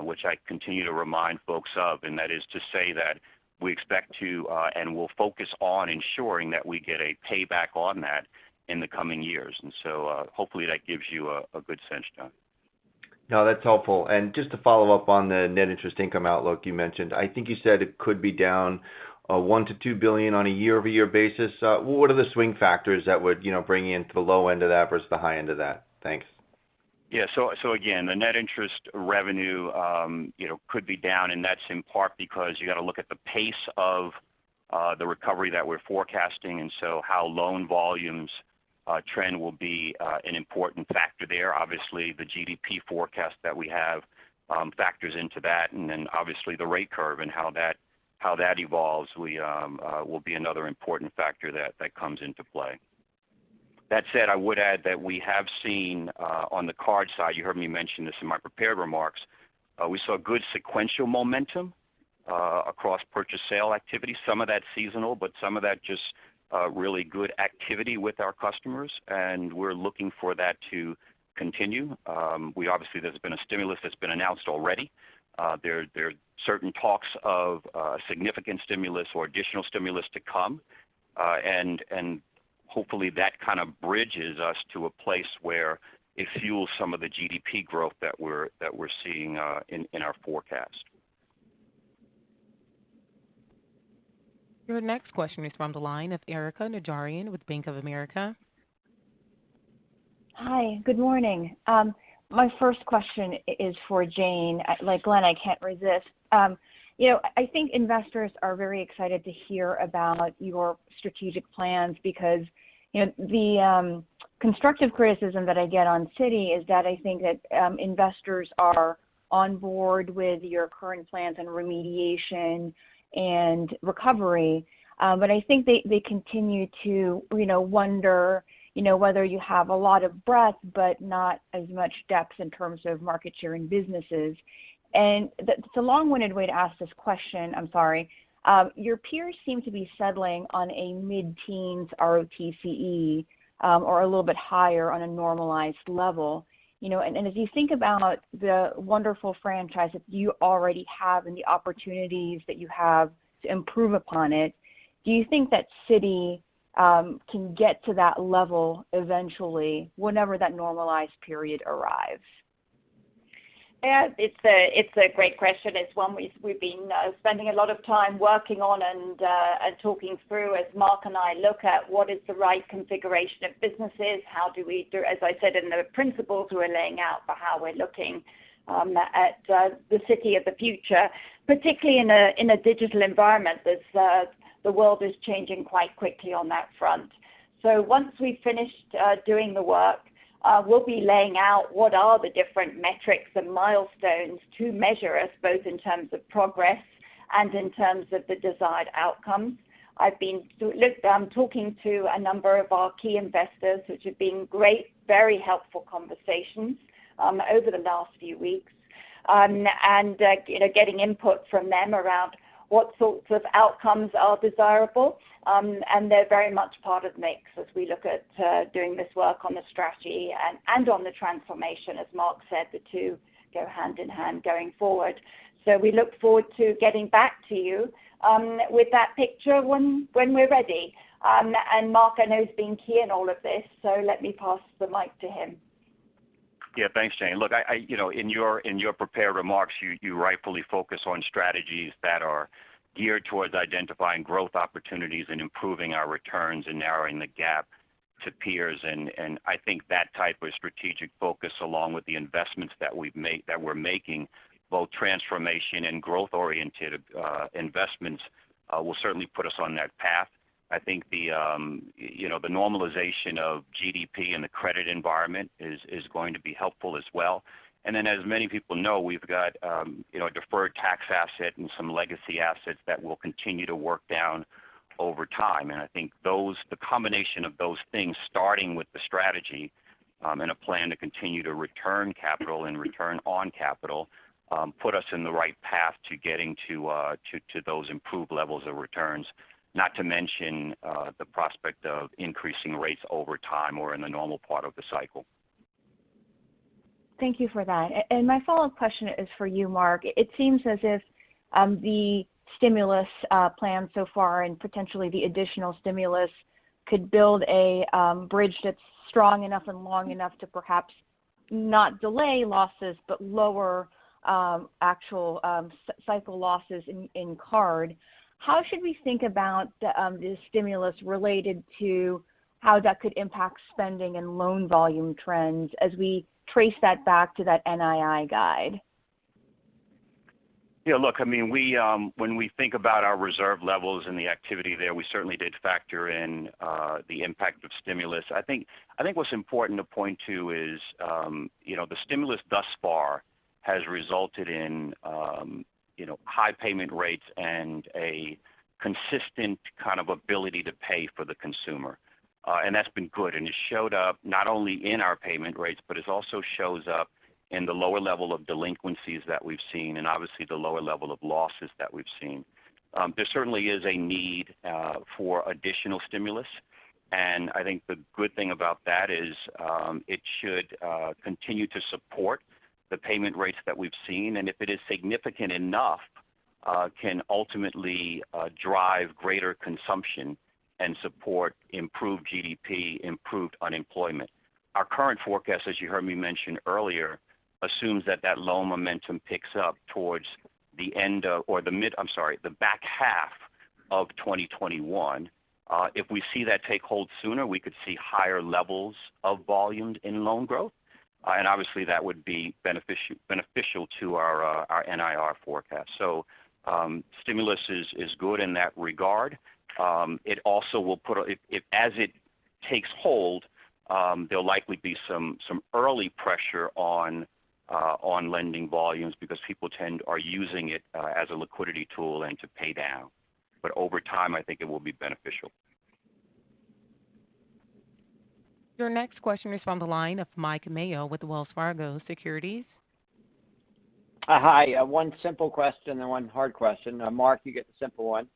which I continue to remind folks of, and that is to say that we expect to and will focus on ensuring that we get a payback on that in the coming years. And so hopefully that gives you a good sense, John. No, that's helpful. And just to follow up on the net interest income outlook you mentioned, I think you said it could be down $1 to $2 billion on a year-over-year basis. What are the swing factors that would bring you into the low end of that versus the high end of that? Thanks. Yeah. So again, the net interest revenue could be down, and that's in part because you got to look at the pace of the recovery that we're forecasting, and so how loan volumes trend will be an important factor there. Obviously, the GDP forecast that we have factors into that, and then obviously the rate curve and how that evolves will be another important factor that comes into play. That said, I would add that we have seen on the card side, you heard me mention this in my prepared remarks, we saw good sequential momentum across purchase sale activity. Some of that seasonal, but some of that just really good activity with our customers, and we're looking for that to continue. There's been a stimulus that's been announced already. There are certain talks of significant stimulus or additional stimulus to come, and hopefully that kind of bridges us to a place where it fuels some of the GDP growth that we're seeing in our forecast. Your next question is from the line of Erika Najarian with Bank of America. Hi, good morning. My first question is for Jane. Like Glenn, I can't resist. I think investors are very excited to hear about your strategic plans because, the constructive criticism that I get on Citi is that I think that investors are on board with your current plans on remediation and recovery, but I think they continue to, wonder, whether you have a lot of breadth but not as much depth in terms of market share in businesses. And it's a long-winded way to ask this question. I'm sorry. Your peers seem to be settling on a mid-teens ROTCE or a little bit higher on a normalized level. And as you think about the wonderful franchise that you already have and the opportunities that you have to improve upon it, do you think that Citi can get to that level eventually whenever that normalized period arrives? Yeah, it's a great question. It's one we've been spending a lot of time working on and talking through as Mark and I look at what is the right configuration of businesses. How do we do, as I said in the principles we're laying out for how we're looking at the Citi of the future, particularly in a digital environment. The world is changing quite quickly on that front. So once we've finished doing the work, we'll be laying out what are the different metrics and milestones to measure us, both in terms of progress and in terms of the desired outcomes. I've been talking to a number of our key investors, which have been great, very helpful conversations over the last few weeks, and getting input from them around what sorts of outcomes are desirable, and they're very much part of the mix as we look at doing this work on the strategy and on the transformation. As Mark said, the two go hand in hand going forward. So we look forward to getting back to you with that picture when we're ready. And Mark, I know, has been key in all of this, so let me pass the mic to him. Yeah, thanks, Jane. Look, in your prepared remarks, you rightfully focus on strategies that are geared towards identifying growth opportunities and improving our returns and narrowing the gap to peers. And I think that type of strategic focus, along with the investments that we're making, both transformation and growth-oriented investments, will certainly put us on that path. I think the normalization of GDP and the credit environment is going to be helpful as well. And then, as many people know, we've got a deferred tax asset and some legacy assets that will continue to work down over time. And I think the combination of those things, starting with the strategy and a plan to continue to return capital and return on capital, put us in the right path to getting to those improved levels of returns. Not to mention the prospect of increasing rates over time or in the normal part of the cycle. Thank you for that. And my follow-up question is for you, Mark. It seems as if the stimulus plan so far and potentially the additional stimulus could build a bridge that's strong enough and long enough to perhaps not delay losses but lower actual cycle losses in card. How should we think about the stimulus related to how that could impact spending and loan volume trends as we trace that back to that NII guide? Yeah, look, I mean, when we think about our reserve levels and the activity there, we certainly did factor in the impact of stimulus. I think what's important to point to is, the stimulus thus far has resulted in high payment rates and a consistent kind of ability to pay for the consumer. And that's been good. And it showed up not only in our payment rates, but it also shows up in the lower level of delinquencies that we've seen and obviously the lower level of losses that we've seen. There certainly is a need for additional stimulus. And I think the good thing about that is it should continue to support the payment rates that we've seen, and if it is significant enough, can ultimately drive greater consumption and support improved GDP, improved unemployment. Our current forecast, as you heard me mention earlier, assumes that loan momentum picks up towards the back half of 2021. If we see that take hold sooner, we could see higher levels of volume in loan growth. And obviously that would be beneficial to our NIR forecast. So stimulus is good in that regard. It also will as it takes hold, there'll likely be some early pressure on lending volumes because people are using it as a liquidity tool and to pay down. But over time, I think it will be beneficial. Your next question is from the line of Mike Mayo with Wells Fargo Securities. Hi. One simple question and one hard question. Mark, you get the simple one.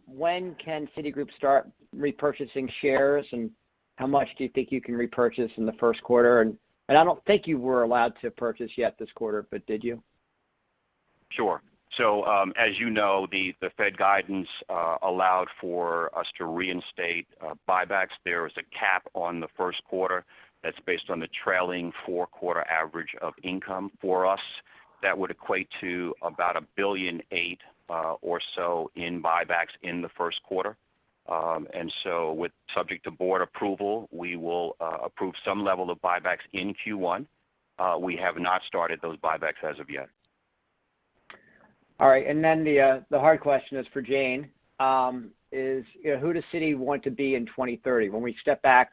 When can Citigroup start repurchasing shares, and how much do you think you can repurchase in the first quarter? And I don't think you were allowed to purchase yet this quarter, but did you? Sure. So as you know, the Fed guidance allowed for us to reinstate buybacks. There is a cap on the first quarter that's based on the trailing 4-quarter average of income for us. That would equate to about $1.8 billion or so in buybacks in the first quarter. And so with subject to board approval, we will approve some level of buybacks in Q1. We have not started those buybacks as of yet. All right, and then the hard question is for Jane. Is who does Citi want to be in 2030 when we step back,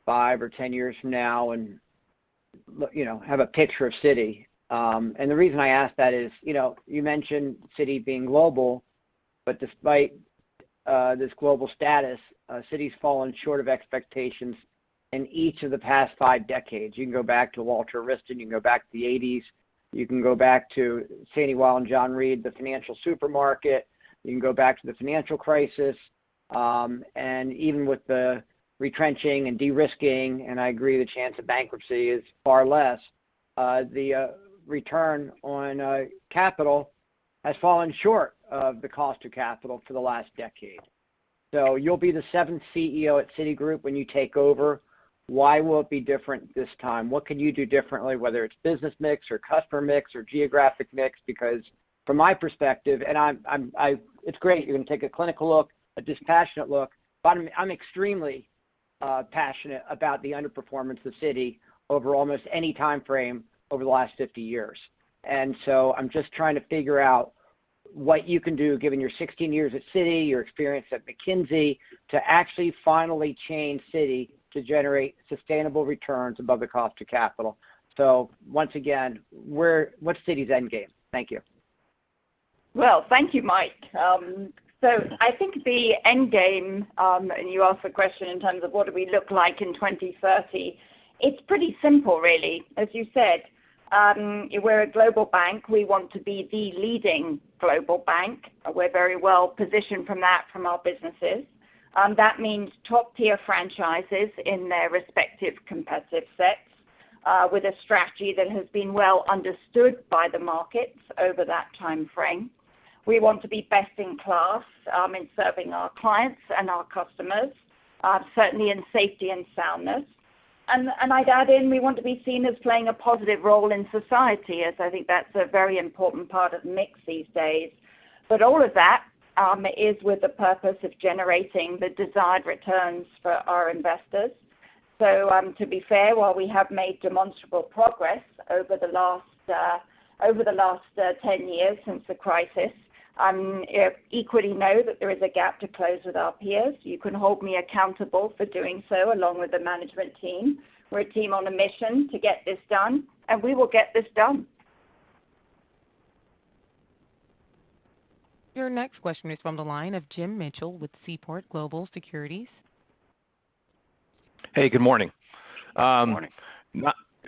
5 or 10 years from now, and have a picture of Citi? And the reason I ask that is, you mentioned Citi being global, but despite this global status, Citi's fallen short of expectations in each of the past 5 decades. You can go back to Walter Wriston, you can go back to the 80s, you can go back to Sandy Weill and John Reed, the financial supermarket, you can go back to the financial crisis, and even with the retrenching and de-risking, and I agree the chance of bankruptcy is far less, the return on capital has fallen short of the cost of capital for the last decade. So you'll be the 7th CEO at Citigroup when you take over. Why will it be different this time? What can you do differently, whether it's business mix or customer mix or geographic mix? Because from my perspective, and it's great, you're going to take a clinical look, a dispassionate look, but I'm extremely passionate about the underperformance of Citi over almost any time frame over the last 50 years. And so I'm just trying to figure out what you can do, given your 16 years at Citi, your experience at McKinsey, to actually finally change Citi to generate sustainable returns above the cost of capital. So once again, what's Citi's end game? Thank you. Well, thank you, Mike. So I think the end game, and you asked the question in terms of what do we look like in 2030, it's pretty simple, really. As you said, we're a global bank. We want to be the leading global bank. We're very well positioned from our businesses. That means top-tier franchises in their respective competitive sets with a strategy that has been well understood by the markets over that time frame. We want to be best in class in serving our clients and our customers, certainly in safety and soundness. And I'd add in, we want to be seen as playing a positive role in society, as I think that's a very important part of the mix these days. But all of that is with the purpose of generating the desired returns for our investors. So to be fair, while we have made demonstrable progress over the last 10 years since the crisis, equally know that there is a gap to close with our peers. You can hold me accountable for doing so along with the management team. We're a team on a mission to get this done, and we will get this done. Your next question is from the line of Jim Mitchell with Seaport Global Securities. Hey, good morning. Good morning.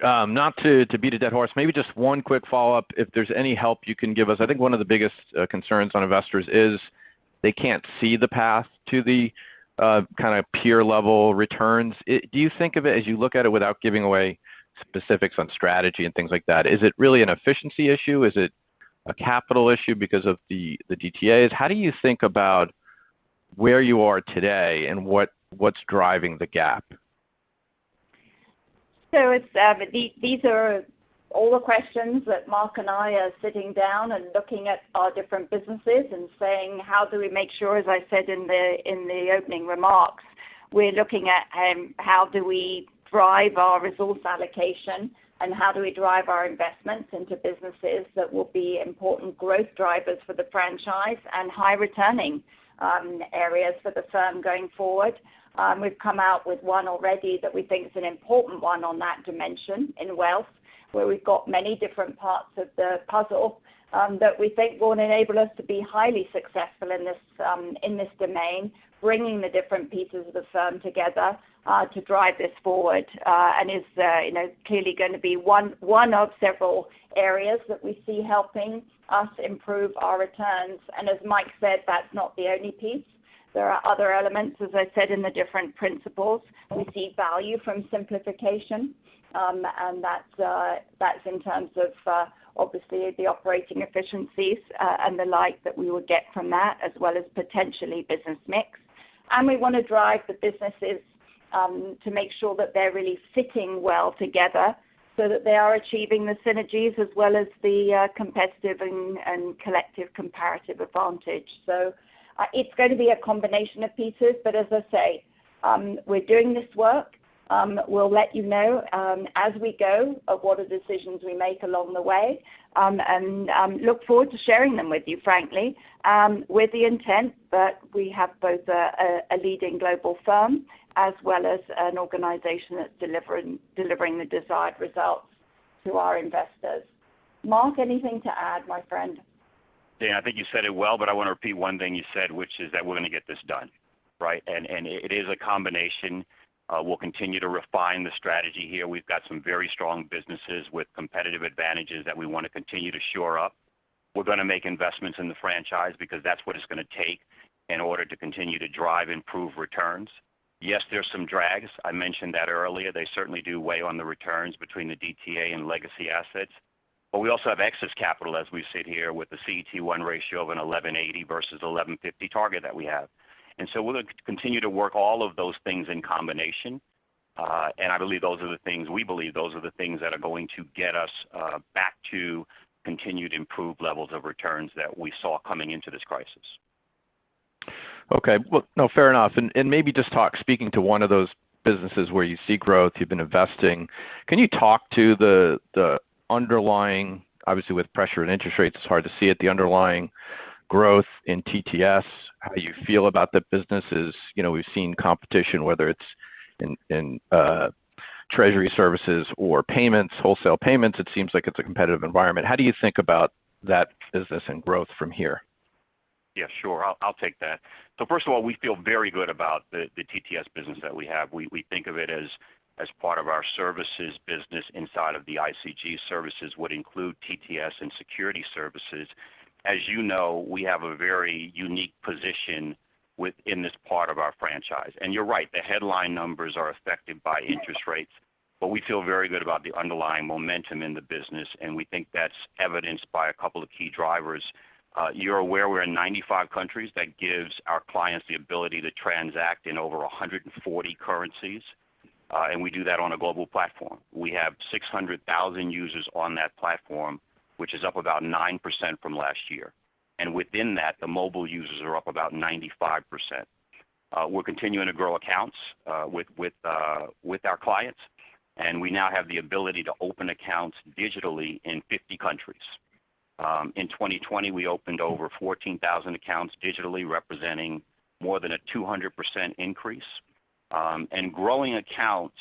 Not to beat a dead horse, maybe just one quick follow-up, if there's any help you can give us. I think one of the biggest concerns on investors is they can't see the path to the kind of peer-level returns. Do you think of it, as you look at it without giving away specifics on strategy and things like that, is it really an efficiency issue? Is it a capital issue because of the DTAs? How do you think about where you are today and what's driving the gap? So these are all the questions that Mark and I are sitting down and looking at our different businesses and saying, how do we make sure, as I said in the opening remarks, we're looking at how do we drive our resource allocation and how do we drive our investments into businesses that will be important growth drivers for the franchise and high returning areas for the firm going forward. We've come out with one already that we think is an important one on that dimension in wealth, where we've got many different parts of the puzzle that we think will enable us to be highly successful in this domain, bringing the different pieces of the firm together to drive this forward, and is clearly going to be one of several areas that we see helping us improve our returns. And as Mike said, that's not the only piece. There are other elements, as I said, in the different principles. We see value from simplification, and that's in terms of obviously the operating efficiencies and the like that we would get from that, as well as potentially business mix. And we want to drive the businesses to make sure that they're really fitting well together so that they are achieving the synergies as well as the competitive and collective comparative advantage. So it's going to be a combination of pieces, but as I say, we're doing this work. We'll let you know as we go of what are decisions we make along the way, and look forward to sharing them with you, frankly, with the intent that we have both a leading global firm as well as an organization that's delivering the desired results to our investors. Mark, anything to add, my friend? Dan, I think you said it well, but I want to repeat one thing you said, which is that we're going to get this done, right? And it is a combination. We'll continue to refine the strategy here. We've got some very strong businesses with competitive advantages that we want to continue to shore up. We're going to make investments in the franchise because that's what it's going to take in order to continue to drive improved returns. Yes, there's some drags. I mentioned that earlier. They certainly do weigh on the returns between the DTA and legacy assets. But we also have excess capital as we sit here with the CET1 ratio of an 1180 versus 1150 target that we have. And so we're going to continue to work all of those things in combination. And I believe those are the things, we believe those are the things that are going to get us back to continued improved levels of returns that we saw coming into this crisis. Okay, well, no, fair enough. And maybe just speaking to one of those businesses where you see growth, you've been investing. Can you talk to the underlying, obviously with pressure and interest rates, it's hard to see it, the underlying growth in TTS, how you feel about the businesses? You know, we've seen competition, whether it's in treasury services or payments, wholesale payments. It seems like it's a competitive environment. How do you think about that business and growth from here? Yeah, sure. I'll take that. So first of all, we feel very good about the TTS business that we have. We think of it as part of our services business inside of the ICG. Services would include TTS and security services. As you know, we have a very unique position within this part of our franchise. And you're right, the headline numbers are affected by interest rates, but we feel very good about the underlying momentum in the business, and we think that's evidenced by a couple of key drivers. You're aware we're in 95 countries. That gives our clients the ability to transact in over 140 currencies, and we do that on a global platform. We have 600,000 users on that platform, which is up about 9% from last year. And within that, the mobile users are up about 95%. We're continuing to grow accounts with our clients, and we now have the ability to open accounts digitally in 50 countries. In 2020, we opened over 14,000 accounts digitally, representing more than a 200% increase. And growing accounts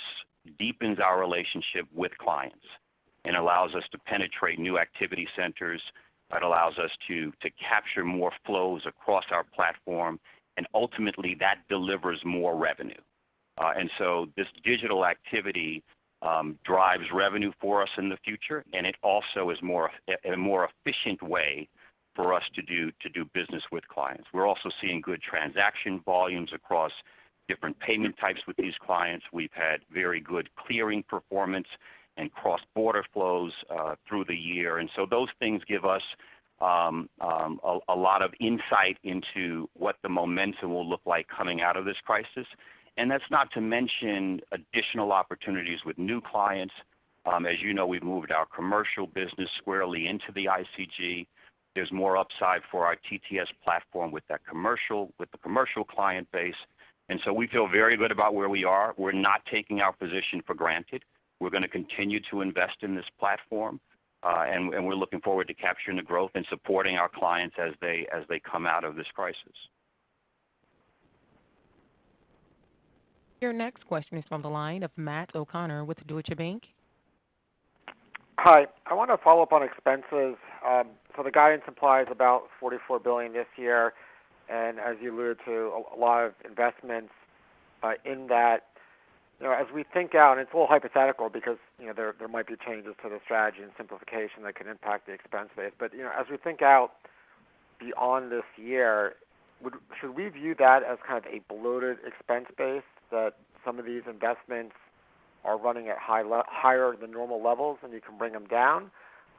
deepens our relationship with clients and allows us to penetrate new activity centers. It allows us to capture more flows across our platform, and ultimately that delivers more revenue. And so this digital activity drives revenue for us in the future, and it also is a more efficient way for us to do business with clients. We're also seeing good transaction volumes across different payment types with these clients. We've had very good clearing performance and cross-border flows through the year. And so those things give us a lot of insight into what the momentum will look like coming out of this crisis. And that's not to mention additional opportunities with new clients. As you know, we've moved our commercial business squarely into the ICG. There's more upside for our TTS platform with the commercial client base. And so we feel very good about where we are. We're not taking our position for granted. We're going to continue to invest in this platform, and we're looking forward to capturing the growth and supporting our clients as they come out of this crisis. Your next question is from the line of Matt O'Connor with Deutsche Bank. Hi. I want to follow up on expenses. So the guidance implies about $44 billion this year, and as you alluded to, a lot of investments in that. You know, as we think out, and it's a little hypothetical because there might be changes to the strategy and simplification that can impact the expense base. But as we think out beyond this year, should we view that as kind of a bloated expense base, that some of these investments are running at higher than normal levels and you can bring them down?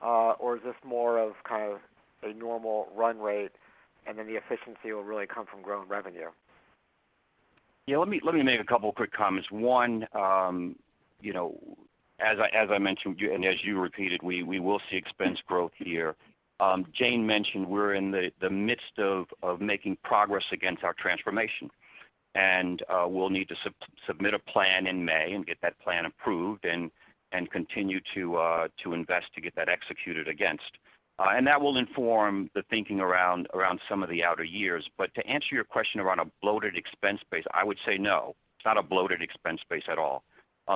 Or is this more of kind of a normal run rate and then the efficiency will really come from growing revenue? Yeah, let me make a couple of quick comments. One, as I mentioned, and as you repeated, we will see expense growth here. Jane mentioned we're in the midst of making progress against our transformation. And we'll need to submit a plan in May and get that plan approved and continue to invest to get that executed against. And that will inform the thinking around some of the outer years. But to answer your question around a bloated expense base, I would say no. It's not a bloated expense base at all.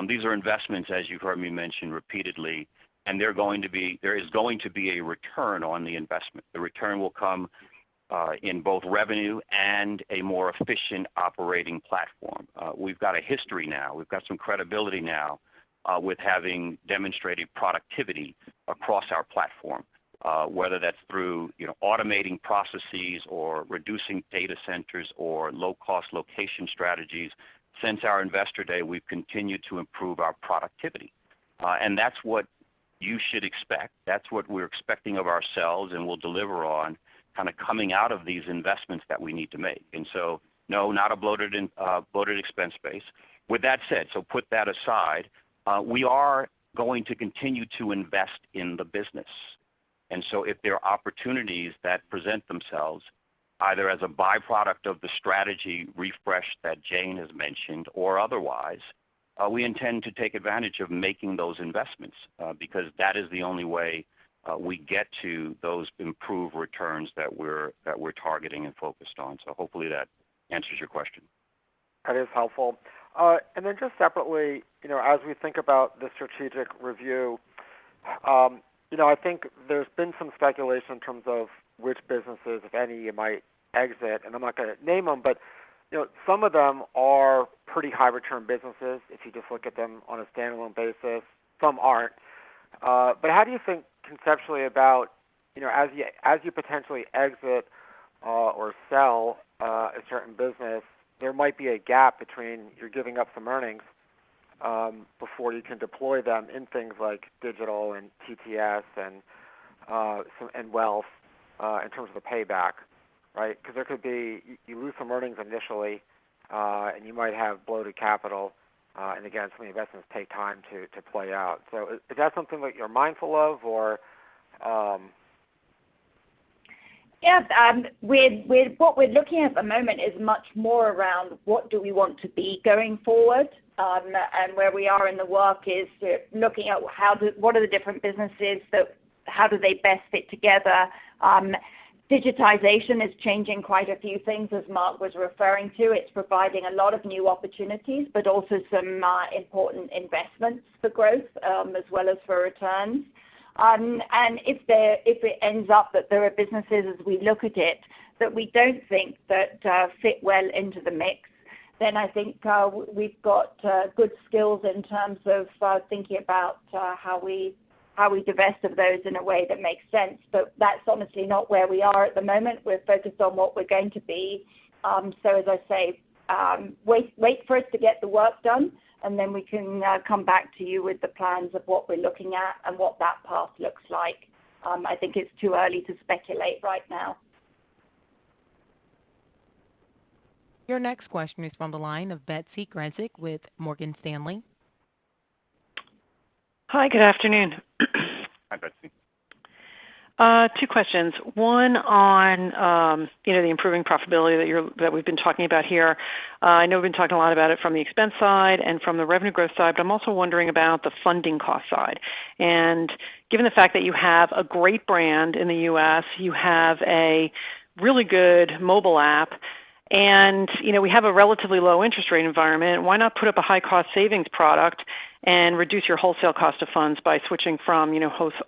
These are investments, as you've heard me mention repeatedly, and there is going to be a return on the investment. The return will come in both revenue and a more efficient operating platform. We've got a history now. We've got some credibility now with having demonstrated productivity across our platform, whether that's through automating processes or reducing data centers or low-cost location strategies. Since our investor day, we've continued to improve our productivity. And that's what you should expect. That's what we're expecting of ourselves and will deliver on kind of coming out of these investments that we need to make. And so, no, not a bloated expense base. With that said, so put that aside, we are going to continue to invest in the business. And so if there are opportunities that present themselves, either as a byproduct of the strategy refresh that Jane has mentioned or otherwise, we intend to take advantage of making those investments because that is the only way we get to those improved returns that we're targeting and focused on. So hopefully that answers your question. That is helpful. And then just separately, as we think about the strategic review, I think there's been some speculation in terms of which businesses, if any, you might exit, and I'm not going to name them, but some of them are pretty high return businesses if you just look at them on a standalone basis. Some aren't. But how do you think conceptually about, as you potentially exit or sell a certain business, there might be a gap between you're giving up some earnings before you can deploy them in things like digital and TTS and wealth in terms of the payback, right? Because there could be, you lose some earnings initially and you might have bloated capital. And again, some of the investments take time to play out. So is that something that you're mindful of or? With what we're looking at the moment is much more around what do we want to be going forward, and where we are in the work is looking at what are the different businesses how do they best fit together. Digitization is changing quite a few things, as Mark was referring to. It's providing a lot of new opportunities, but also some important investments for growth as well as for returns. And if it ends up that there are businesses, as we look at it, that we don't think that fit well into the mix, then I think we've got good skills in terms of thinking about how we divest of those in a way that makes sense. But that's honestly not where we are at the moment. We're focused on what we're going to be. So as I say, wait for us to get the work done, and then we can come back to you with the plans of what we're looking at and what that path looks like. I think it's too early to speculate right now. Your next question is from the line of Betsy Graseck with Morgan Stanley. Hi, good afternoon. Hi, Betsy. Two questions. One on the improving profitability that we've been talking about here. I know we've been talking a lot about it from the expense side and from the revenue growth side, but I'm also wondering about the funding cost side. And given the fact that you have a great brand in the U.S., you have a really good mobile app, and we have a relatively low interest rate environment, why not put up a high-cost savings product and reduce your wholesale cost of funds by switching from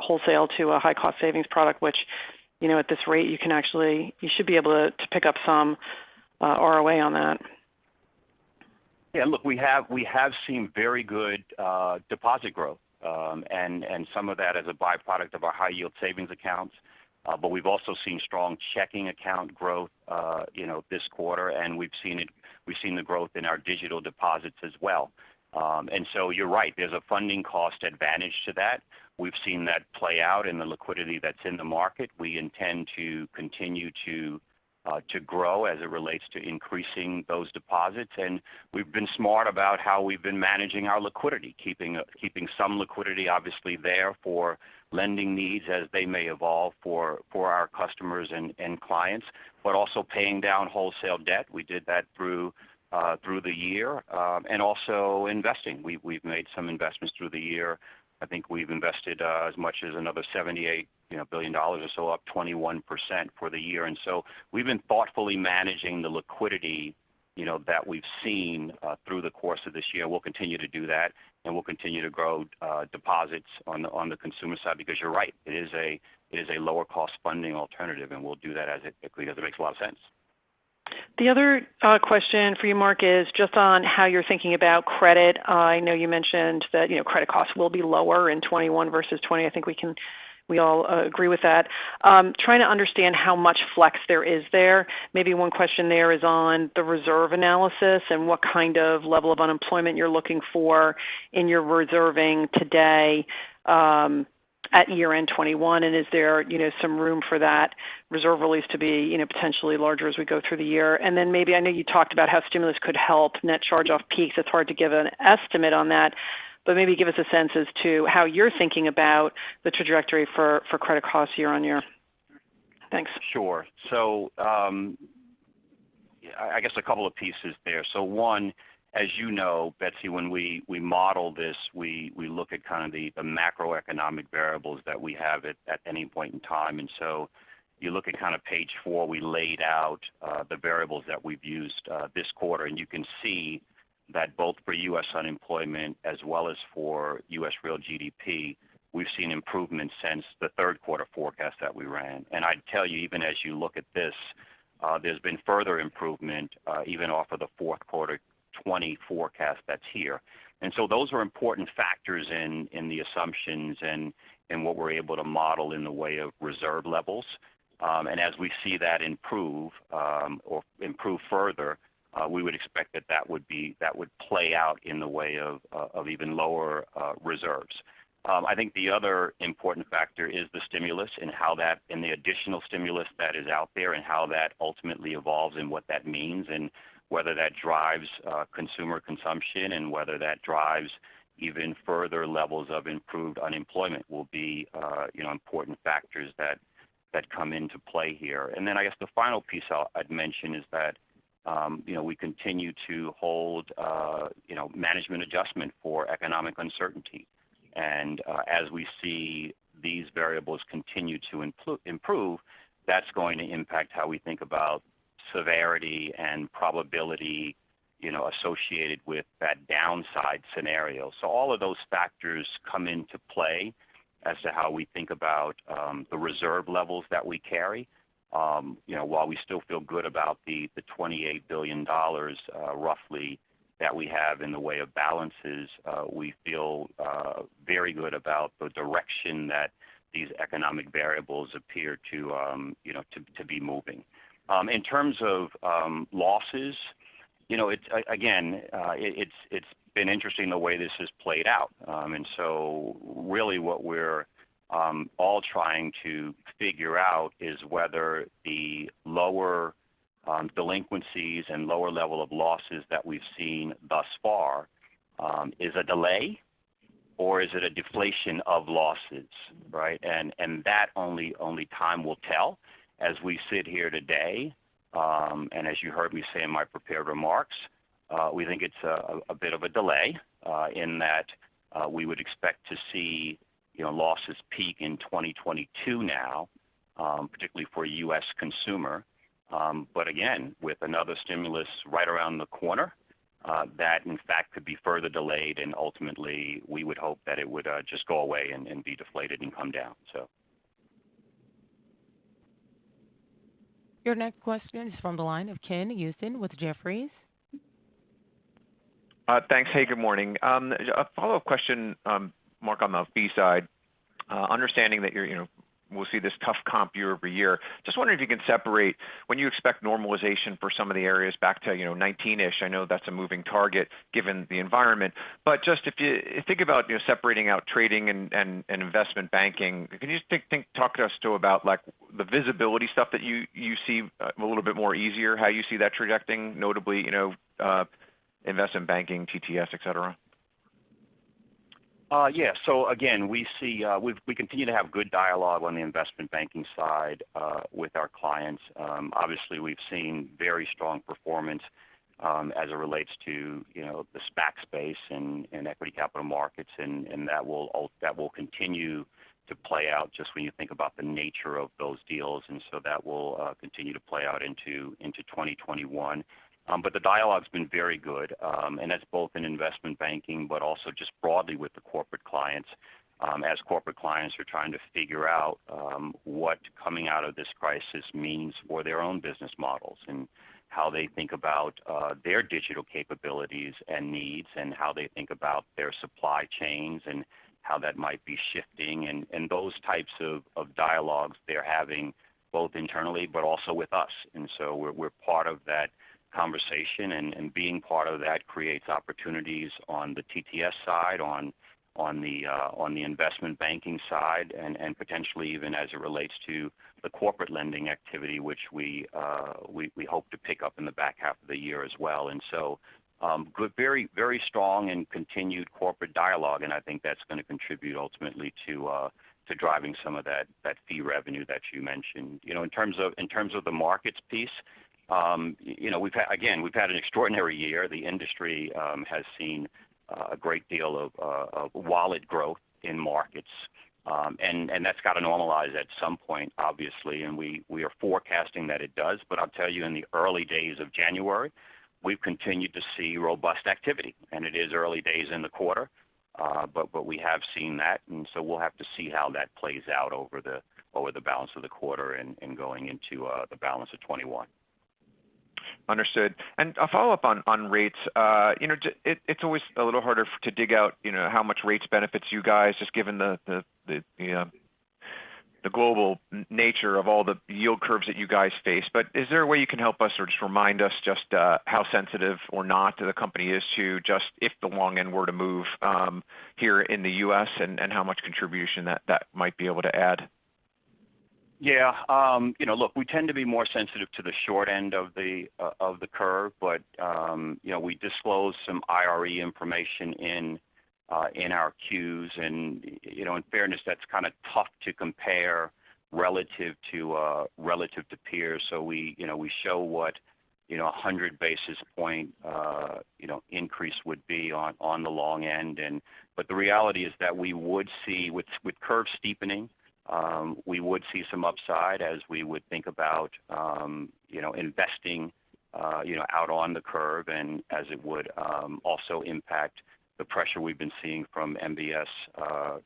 wholesale to a high-cost savings product, which at this rate you should be able to pick up some ROA on that. Yeah, look, we have seen very good deposit growth, and some of that as a byproduct of our high yield savings accounts. But we've also seen strong checking account growth, this quarter, and we've seen the growth in our digital deposits as well. And so you're right, there's a funding cost advantage to that. We've seen that play out in the liquidity that's in the market. We intend to continue to grow as it relates to increasing those deposits, and we've been smart about how we've been managing our liquidity, keeping some liquidity obviously there for lending needs as they may evolve for our customers and clients, but also paying down wholesale debt. We did that through the year, and also investing. We've made some investments through the year. I think we've invested as much as another $78 billion or so, up 21% for the year. And so we've been thoughtfully managing the liquidity, that we've seen through the course of this year. We'll continue to do that, and we'll continue to grow deposits on the consumer side, because you're right, it is a lower cost funding alternative, and we'll do that because it makes a lot of sense. The other question for you, Mark, is just on how you're thinking about credit. I know you mentioned that credit costs will be lower in 21 versus 20. I think we all agree with that. Trying to understand how much flex there is there. Maybe one question there is on the reserve analysis and what kind of level of unemployment you're looking for in your reserving today at year-end 21, and is there some room for that reserve release to be potentially larger as we go through the year? And then maybe, I know you talked about how stimulus could help net charge-off peaks. It's hard to give an estimate on that, but maybe give us a sense as to how you're thinking about the trajectory for credit costs year on year. Thanks. Sure. So I guess a couple of pieces there. So one, as you know, Betsy, when we model this, we look at kind of the macroeconomic variables that we have at any point in time. And so you look at kind of page 4, we laid out the variables that we've used this quarter, and you can see that both for U.S. unemployment as well as for U.S. real GDP, we've seen improvement since the third quarter forecast that we ran. And I'd tell you, even as you look at this, there's been further improvement even off of the fourth quarter 20 forecast that's here. And so those are important factors in the assumptions and what we're able to model in the way of reserve levels. And as we see that improve or improve further, we would expect that would play out in the way of even lower reserves. I think the other important factor is the stimulus and the additional stimulus that is out there and how that ultimately evolves and what that means, and whether that drives consumer consumption and whether that drives even further levels of improved unemployment will be important factors that come into play here. And then I guess the final piece I'd mention is that we continue to hold management adjustment for economic uncertainty. And as we see these variables continue to improve, that's going to impact how we think about severity and probability associated with that downside scenario. So all of those factors come into play as to how we think about the reserve levels that we carry. While we still feel good about the $28 billion roughly that we have in the way of balances, we feel very good about the direction that these economic variables appear to be moving. In terms of losses, it's been interesting the way this has played out. And so really what we're all trying to figure out is whether the lower delinquencies and lower level of losses that we've seen thus far is a delay, or is it a deflation of losses, right? And that only time will tell. As we sit here today, and as you heard me say in my prepared remarks, we think it's a bit of a delay in that we would expect to see losses peak in 2022 now, particularly for U.S. consumer. But again, with another stimulus right around the corner, that in fact could be further delayed, and ultimately we would hope that it would just go away and be deflated and come down. So. Your next question is from the line of Ken Usdin with Jefferies. Thanks. Hey, good morning. A follow-up question, Mark, on the fee side. Understanding that you're we'll see this tough comp year over year. Just wondering if you can separate when you expect normalization for some of the areas back to 19-ish. I know that's a moving target given the environment, but just if you think about separating out trading and investment banking, can you talk to us about like the visibility stuff that you see a little bit more easier, how you see that trajecting, notably investment banking, TTS, et cetera? Yeah. So again, we see we continue to have good dialogue on the investment banking side with our clients. Obviously, we've seen very strong performance as it relates to the SPAC space and equity capital markets, and that will continue to play out just when you think about the nature of those deals, and so that will continue to play out into 2021. But the dialogue's been very good, and that's both in investment banking, but also just broadly with the corporate clients, as corporate clients are trying to figure out what coming out of this crisis means for their own business models and how they think about their digital capabilities and needs, and how they think about their supply chains and how that might be shifting, and those types of dialogues they're having both internally but also with us. And so we're part of that conversation, and being part of that creates opportunities on the TTS side, on the investment banking side, and potentially even as it relates to the corporate lending activity, which we hope to pick up in the back half of the year as well. And so good, very, very strong and continued corporate dialogue, and I think that's going to contribute ultimately to driving some of that fee revenue that you mentioned. In terms of the markets piece, we've had an extraordinary year. The industry has seen a great deal of wallet growth in markets, and that's got to normalize at some point, obviously, and we are forecasting that it does. But I'll tell you, in the early days of January, we've continued to see robust activity, and it is early days in the quarter, but we have seen that, and so we'll have to see how that plays out over the balance of the quarter and going into the balance of 21. Understood. And a follow-up on rates. It's always a little harder to dig out, how much rates benefits you guys, just given the global nature of all the yield curves that you guys face. But is there a way you can help us or just remind us just how sensitive or not the company is to just if the long end were to move here in the U.S. and how much contribution that might be able to add? Yeah, look, we tend to be more sensitive to the short end of the curve, but we disclose some IRE information in our Qs, and in fairness, that's kind of tough to compare relative to peers. So we show what 100 basis point increase would be on the long end, but the reality is that we would see with curve steepening. We would see some upside as we would think about, investing, out on the curve, and as it would also impact the pressure we've been seeing from MBS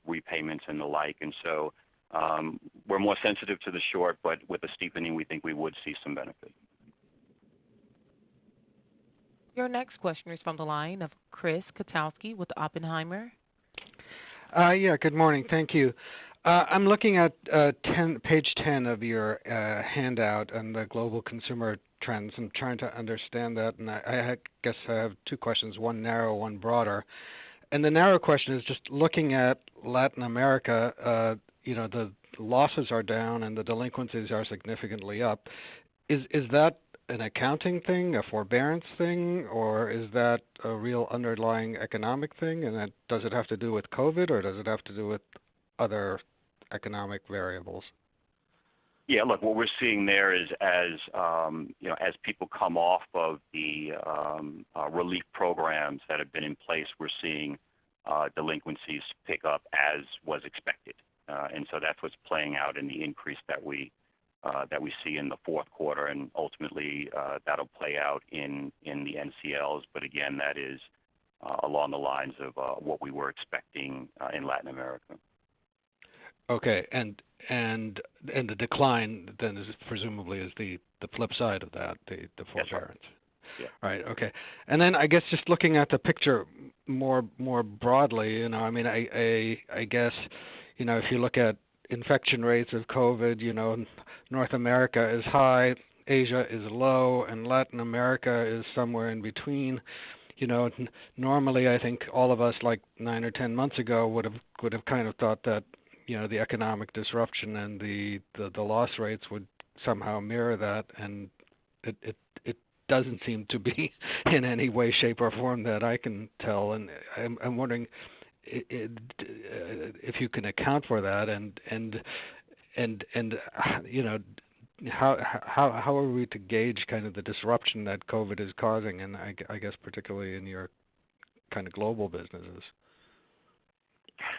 repayments and the like. And so we're more sensitive to the short, but with the steepening, we think we would see some benefit. Your next question is from the line of Chris Kotowski with Oppenheimer. Yeah, good morning. Thank you. I'm looking at page 10 of your handout on the global consumer trends. I'm trying to understand that, and I guess I have two questions, one narrow, one broader. And the narrow question is just looking at Latin America, the losses are down and the delinquencies are significantly up. Is that an accounting thing, a forbearance thing, or is that a real underlying economic thing? And does it have to do with COVID, or does it have to do with other economic variables? Yeah, look, what we're seeing there is as people come off of the relief programs that have been in place, we're seeing delinquencies pick up as was expected, and so that's what's playing out in the increase that we see in the fourth quarter, and ultimately that'll play out in the NCLs. But again, that is along the lines of what we were expecting in Latin America. Okay, and the decline then is presumably the flip side of that, the forbearance. Yeah. Right. Okay. And then I guess just looking at the picture more broadly, I guess, if you look at infection rates of COVID, North America is high, Asia is low, and Latin America is somewhere in between. Normally I think all of us, like 9 or 10 months ago, would have kind of thought that the economic disruption and the loss rates would somehow mirror that, and it doesn't seem to be in any way, shape, or form that I can tell. And I'm wondering if you can account for that, and how are we to gauge kind of the disruption that COVID is causing, and I guess particularly in your kind of global businesses?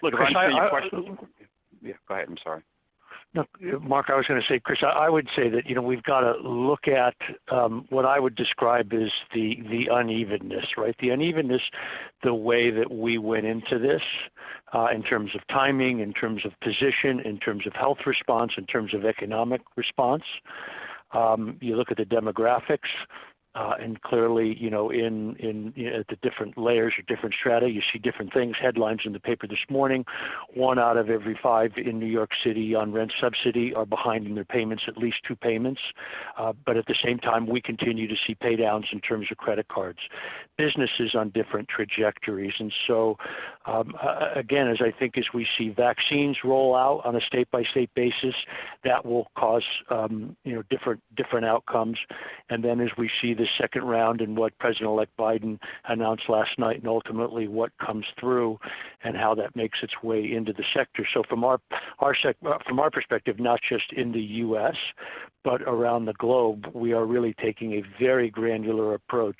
Look, Chris, if I understand your question. Yeah, go ahead. I'm sorry. No, Mark, I was going to say, Chris, I would say that we've got to look at what I would describe as the unevenness, right? The unevenness, the way that we went into this in terms of timing, in terms of position, in terms of health response, in terms of economic response. You look at the demographics. And clearly, in at the different layers or different strata, you see different things. Headlines in the paper this morning: 1 out of every 5 in New York City on rent subsidy are behind in their payments, at least 2 payments. But at the same time, we continue to see pay downs in terms of credit cards. Businesses on different trajectories. And so, again, as we see vaccines roll out on a state-by-state basis, that will cause different outcomes. And then as we see the second round and what President-elect Biden announced last night, and ultimately what comes through and how that makes its way into the sector. So from our perspective, not just in the U.S., but around the globe, we are really taking a very granular approach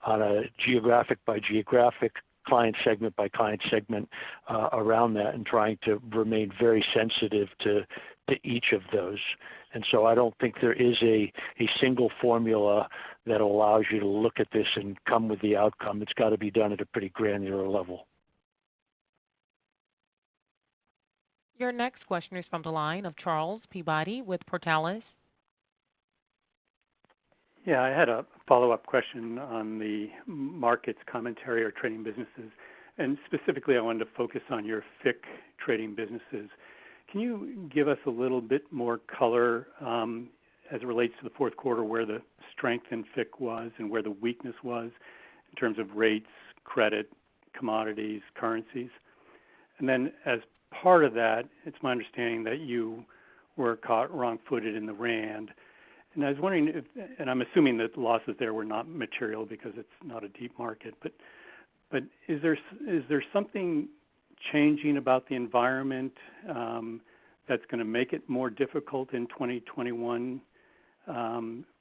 on a geographic by geographic, client segment by client segment around that, and trying to remain very sensitive to each of those. And so I don't think there is a single formula that allows you to look at this and come with the outcome. It's got to be done at a pretty granular level. Your next question is from the line of Charles Peabody with Portales. Yeah, I had a follow-up question on the markets commentary or trading businesses. And specifically, I wanted to focus on your FICC trading businesses. Can you give us a little bit more color as it relates to the fourth quarter, where the strength in FICC was and where the weakness was in terms of rates, credit, commodities, currencies? And then as part of that, it's my understanding that you were caught wrong-footed in the Rand. And I was wondering and I'm assuming that the losses there were not material because it's not a deep market, but is there something changing about the environment that's going to make it more difficult in 2021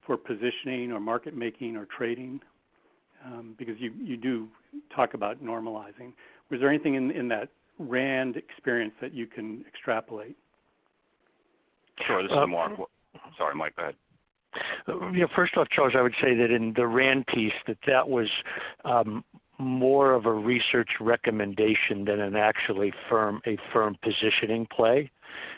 for positioning or market making or trading? Because you do talk about normalizing. Was there anything in that Rand experience that you can extrapolate? Sure, this is Mark. Sorry, Mike, go ahead. First off, Charles, I would say that in the Rand piece, that was more of a research recommendation than a firm positioning play.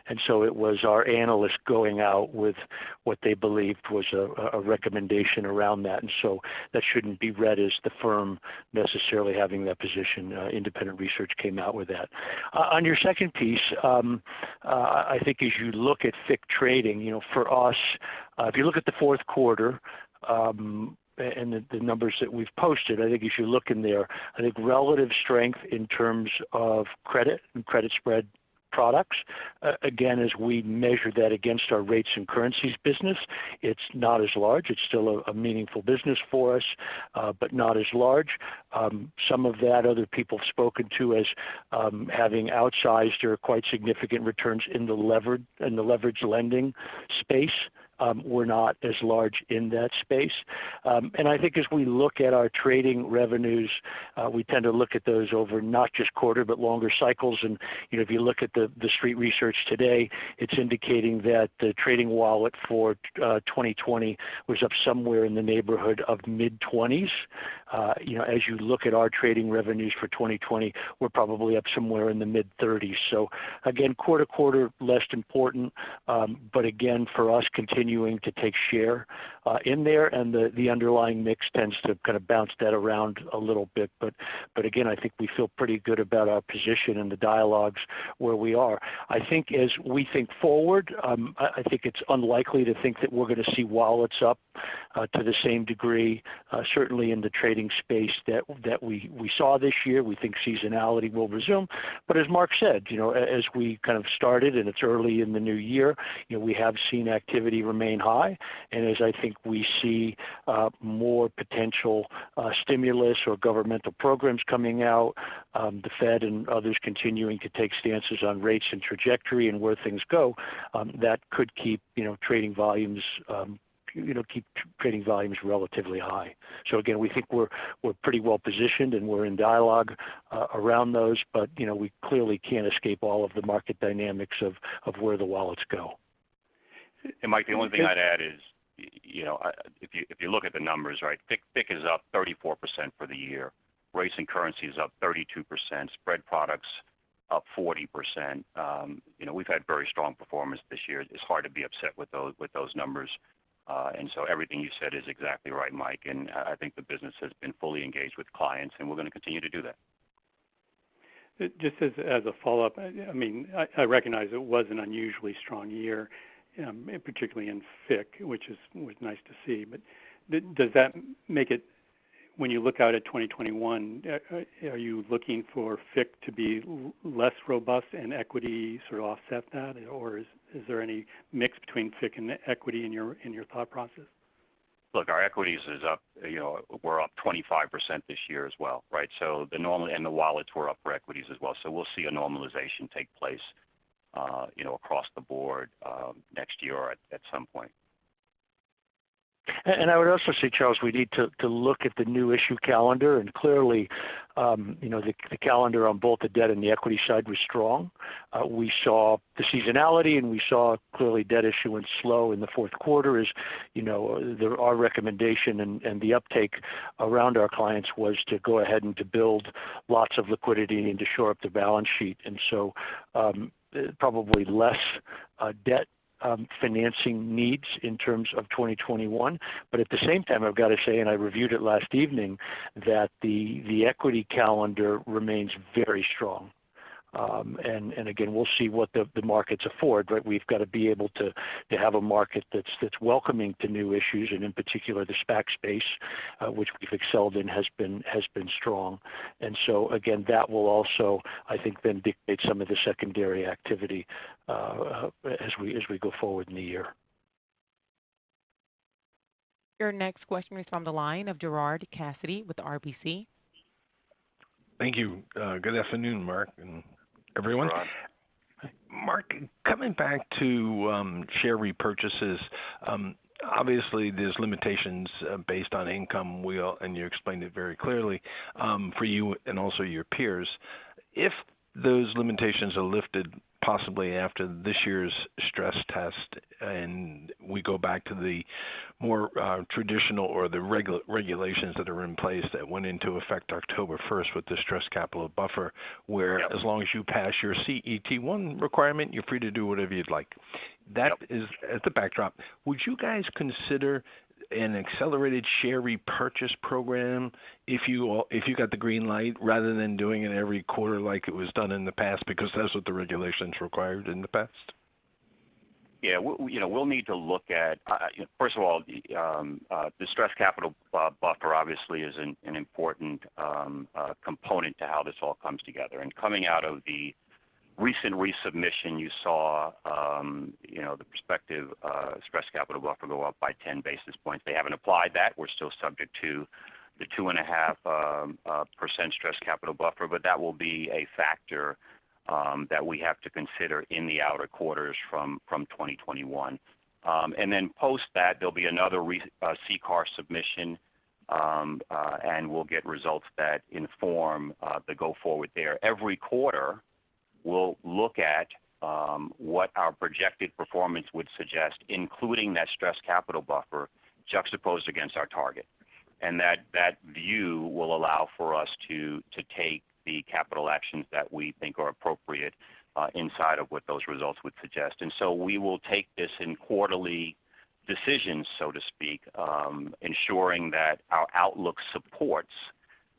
And so it was our analysts going out with what they believed was a recommendation around that. And so that shouldn't be read as the firm necessarily having that position. Independent research came out with that. On your second piece, I think as you look at FICC trading, for us, if you look at the fourth quarter, and the numbers that we've posted, I think as you look in there, I think relative strength in terms of credit and credit spread products. Again, as we measure that against our rates and currencies business, it's not as large. It's still a meaningful business for us, but not as large. Some of that other people have spoken to as having outsized or quite significant returns in the leverage lending space. We're not as large in that space. And I think as we look at our trading revenues, we tend to look at those over not just quarter but longer cycles. And if you look at the street research today, it's indicating that the trading wallet for 2020 was up somewhere in the neighborhood of mid-20s. As you look at our trading revenues for 2020, we're probably up somewhere in the mid-30s. So again, quarter to quarter, less important, but again, for us, continuing to take share in there, and the underlying mix tends to kind of bounce that around a little bit. But again, I think we feel pretty good about our position and the dialogues where we are. I think as we think forward, I think it's unlikely to think that we're going to see wallets up to the same degree, certainly in the trading space that we saw this year. We think seasonality will resume. But as Mark said, as we kind of started and it's early in the new year, we have seen activity remain high. And as I think we see more potential stimulus or governmental programs coming out, the Fed and others continuing to take stances on rates and trajectory and where things go, that could keep trading volumes relatively high. So again, we think we're pretty well positioned and we're in dialogue around those, but we clearly can't escape all of the market dynamics of where the wallets go. And Mike, the only thing I'd add is, if you look at the numbers, right, FICC is up 34% for the year. Rates and currency is up 32%. Spread products up 40%. We've had very strong performance this year. It's hard to be upset with those numbers. And so everything you said is exactly right, Mike. And I think the business has been fully engaged with clients, and we're going to continue to do that. Just as a follow-up, I recognize it was an unusually strong year, particularly in FICC, which was nice to see. But does that make it, when you look out at 2021, are you looking for FICC to be less robust and equity sort of offset that, or is there any mix between FICC and equity in your thought process? Look, our equities is up. We're up 25% this year as well, right? So the wallets were up for equities as well. So we'll see a normalization take place, across the board next year or at some point. And I would also say, Charles, we need to look at the new issue calendar, and clearly, the calendar on both the debt and the equity side was strong. We saw the seasonality, and we saw clearly debt issuance slow in the fourth quarter. Our recommendation and the uptake around our clients was to go ahead and to build lots of liquidity and to shore up the balance sheet, and so probably less debt financing needs in terms of 2021. But at the same time, I've got to say, and I reviewed it last evening, that the equity calendar remains very strong. And again, we'll see what the markets afford, right? We've got to be able to have a market that's welcoming to new issues, and in particular the SPAC space, which we've excelled in, has been strong. And so again, that will also, I think, then dictate some of the secondary activity as we go forward in the year. Your next question is from the line of Gerard Cassidy with RBC. Thank you. Good afternoon, Mark and everyone. Mark, coming back to share repurchases, obviously there's limitations based on income, and you explained it very clearly for you and also your peers. If those limitations are lifted possibly after this year's stress test, and we go back to the more traditional or the regulations that are in place that went into effect October 1st with the stress capital buffer, where as long as you pass your CET1 requirement, you're free to do whatever you'd like. That is as the backdrop. Would you guys consider an accelerated share repurchase program if you got the green light, rather than doing it every quarter like it was done in the past, because that's what the regulations required in the past? Yeah, we'll need to look at, first of all, the stress capital buffer obviously is an important component to how this all comes together. And coming out of the recent resubmission, you saw, the prospective stress capital buffer go up by 10 basis points. They haven't applied that. We're still subject to the 2.5% stress capital buffer, but that will be a factor that we have to consider in the outer quarters from 2021. And then post that, there'll be another CCAR submission, and we'll get results that inform the go forward there. Every quarter, we'll look at what our projected performance would suggest, including that stress capital buffer juxtaposed against our target. And that view will allow for us to take the capital actions that we think are appropriate inside of what those results would suggest. And so we will take this in quarterly decisions, so to speak, ensuring that our outlook supports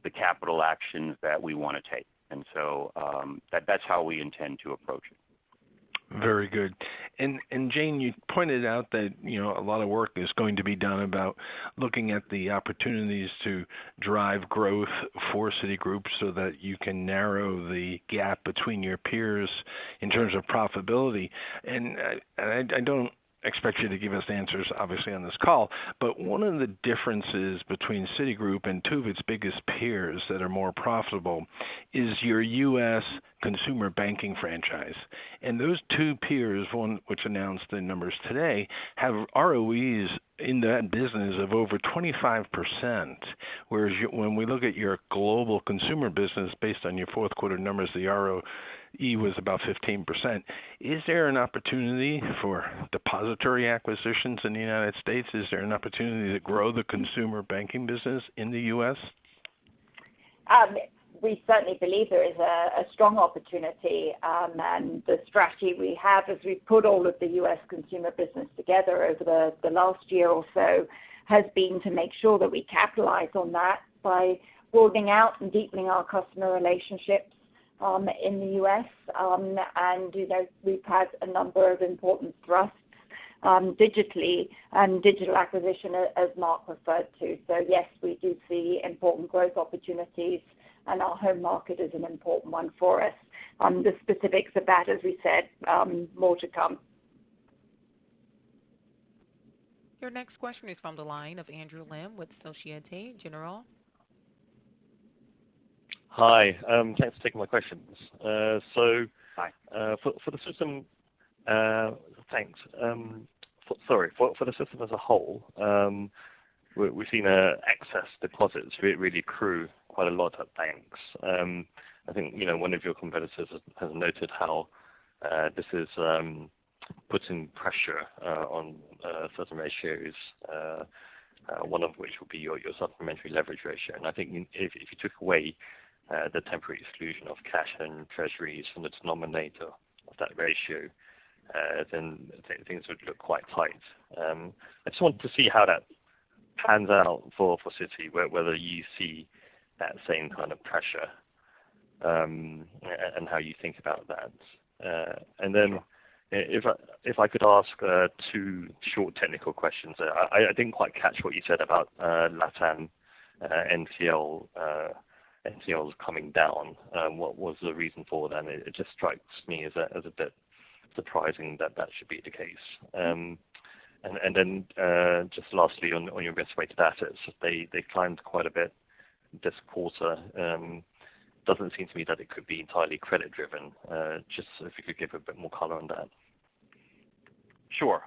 the capital actions that we want to take. And so that's how we intend to approach it. Very good. And Jane, you pointed out that a lot of work is going to be done about looking at the opportunities to drive growth for Citigroup so that you can narrow the gap between your peers in terms of profitability. And I don't expect you to give us answers, obviously, on this call, but one of the differences between Citigroup and two of its biggest peers that are more profitable is your U.S. consumer banking franchise. And those two peers, one which announced the numbers today, have ROEs in that business of over 25%, whereas when we look at your global consumer business based on your fourth quarter numbers, the ROE was about 15%. Is there an opportunity for depository acquisitions in the United States? Is there an opportunity to grow the consumer banking business in the U.S.? We certainly believe there is a strong opportunity, and the strategy we have as we put all of the U.S. consumer business together over the last year or so has been to make sure that we capitalize on that by broadening out and deepening our customer relationships in the U.S. And we've had a number of important thrusts digitally and digital acquisition, as Mark referred to. So yes, we do see important growth opportunities, and our home market is an important one for us. The specifics of that, as we said, more to come. Your next question is from the line of Andrew Lim with Societe Generale. Hi, thanks for taking my questions. Hi. For the system, thanks. For the system as a whole, we've seen excess deposits really accrue quite a lot at banks. I think one of your competitors has noted how this is putting pressure on certain ratios. One of which would be your supplementary leverage ratio. And I think if you took away the temporary exclusion of cash and treasuries from the denominator of that ratio, then things would look quite tight. I just wanted to see how that pans out for Citi, whether you see that same kind of pressure, and how you think about that. And then if I could ask two short technical questions. I didn't quite catch what you said about LATAM NCLs coming down. What was the reason for that? It just strikes me as a bit surprising that should be the case. And then just lastly on your risk-weighted assets, they climbed quite a bit this quarter. Doesn't seem to me that it could be entirely credit driven. Just if you could give a bit more color on that. Sure.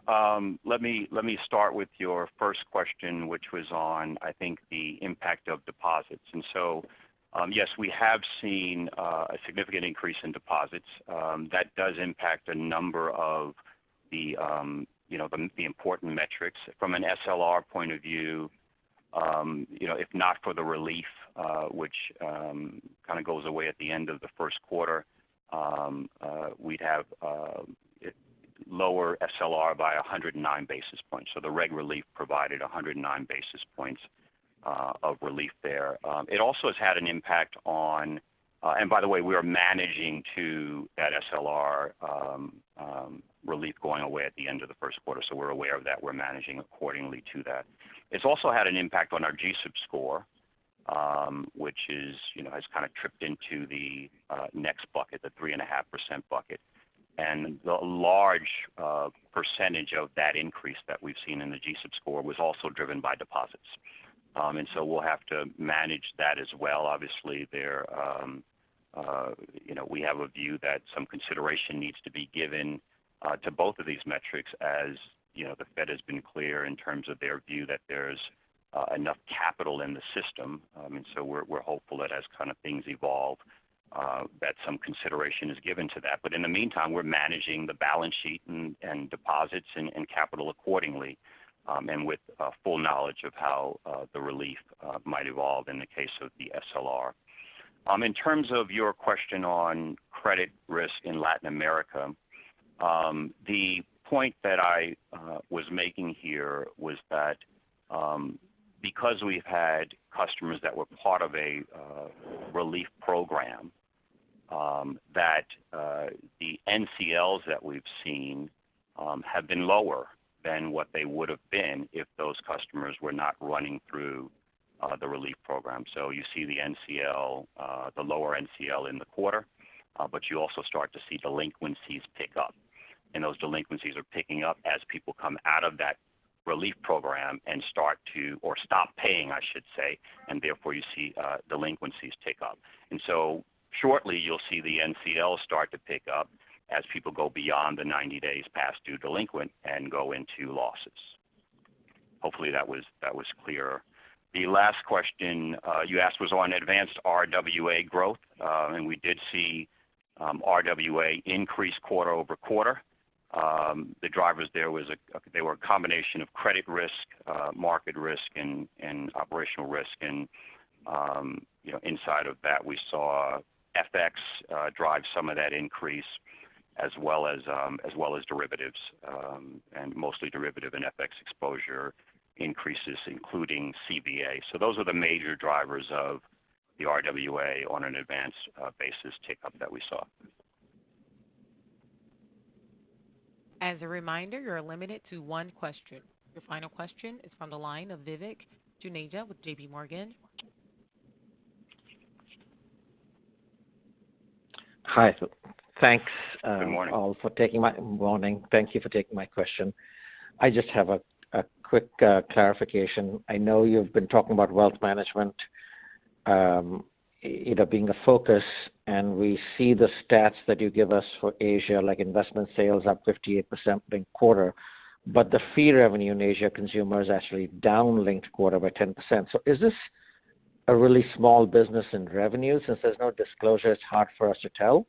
Let me start with your first question, which was on, I think, the impact of deposits. And so, yes, we have seen a significant increase in deposits. That does impact a number of the important metrics. From an SLR point of view, if not for the relief, which kind of goes away at the end of the first quarter, we'd have lower SLR by 109 basis points. So the reg relief provided 109 basis points of relief there. It also has had an impact on, and by the way, we are managing to that SLR relief going away at the end of the first quarter, so we're aware of that. We're managing accordingly to that. It's also had an impact on our GSIB score, which is, has kind of tripped into the next bucket, the 3.5% bucket. And the large percentage of that increase that we've seen in the GSIB score was also driven by deposits. And so we'll have to manage that as well. Obviously, we have a view that some consideration needs to be given to both of these metrics, as the Fed has been clear in terms of their view that there's enough capital in the system. And so we're hopeful that as kind of things evolve, that some consideration is given to that. But in the meantime, we're managing the balance sheet and deposits and capital accordingly, and with full knowledge of how the relief might evolve in the case of the SLR. In terms of your question on credit risk in Latin America, the point that I was making here was that because we've had customers that were part of a relief program, that the NCLs that we've seen have been lower than what they would have been if those customers were not running through the relief program. So you see the NCL, the lower NCL in the quarter, but you also start to see delinquencies pick up. And those delinquencies are picking up as people come out of that relief program and start to, or stop paying, I should say, and therefore you see delinquencies tick up. And so shortly you'll see the NCL start to pick up as people go beyond the 90 days past due delinquent and go into losses. Hopefully that was clearer. The last question you asked was on advanced RWA growth, and we did see RWA increase quarter over quarter. The drivers there they were a combination of credit risk, market risk, and operational risk. And inside of that, we saw FX drive some of that increase, as well as derivatives, and mostly derivative and FX exposure increases, including CVA. So those are the major drivers of the RWA on an advanced basis tick up that we saw. As a reminder, you're limited to one question. Your final question is from the line of Vivek Juneja with JP Morgan. Hi. Thanks Good morning. all for taking my morning. Thank you for taking my question. I just have a quick clarification. I know you've been talking about wealth management, being a focus, and we see the stats that you give us for Asia, like investment sales up 58% linked quarter, but the fee revenue in Asia consumer is actually down linked quarter by 10%. So is this a really small business in revenue? Since there's no disclosure, it's hard for us to tell.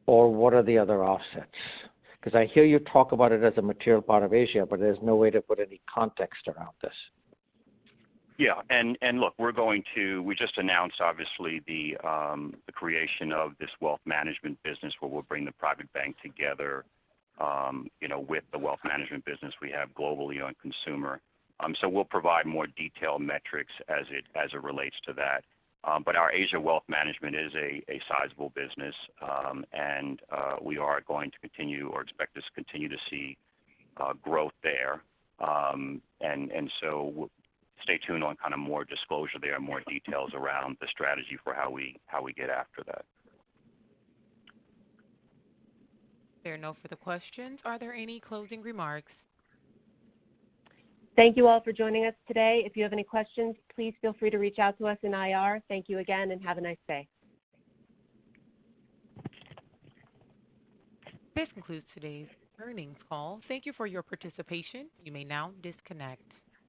Or what are the other offsets? Because I hear you talk about it as a material part of Asia, but there's no way to put any context around this. Yeah, and look, we just announced obviously the creation of this wealth management business where we'll bring the private bank together, with the wealth management business we have globally on consumer. So we'll provide more detailed metrics as it relates to that. But our Asia wealth management is a sizable business, and we are going to continue or expect to continue to see growth there. And so stay tuned on kind of more disclosure there, more details around the strategy for how we get after that. There are no further questions. Are there any closing remarks? Thank you all for joining us today. If you have any questions, please feel free to reach out to us in IR. Thank you again, and have a nice day. This concludes today's earnings call. Thank you for your participation. You may now disconnect.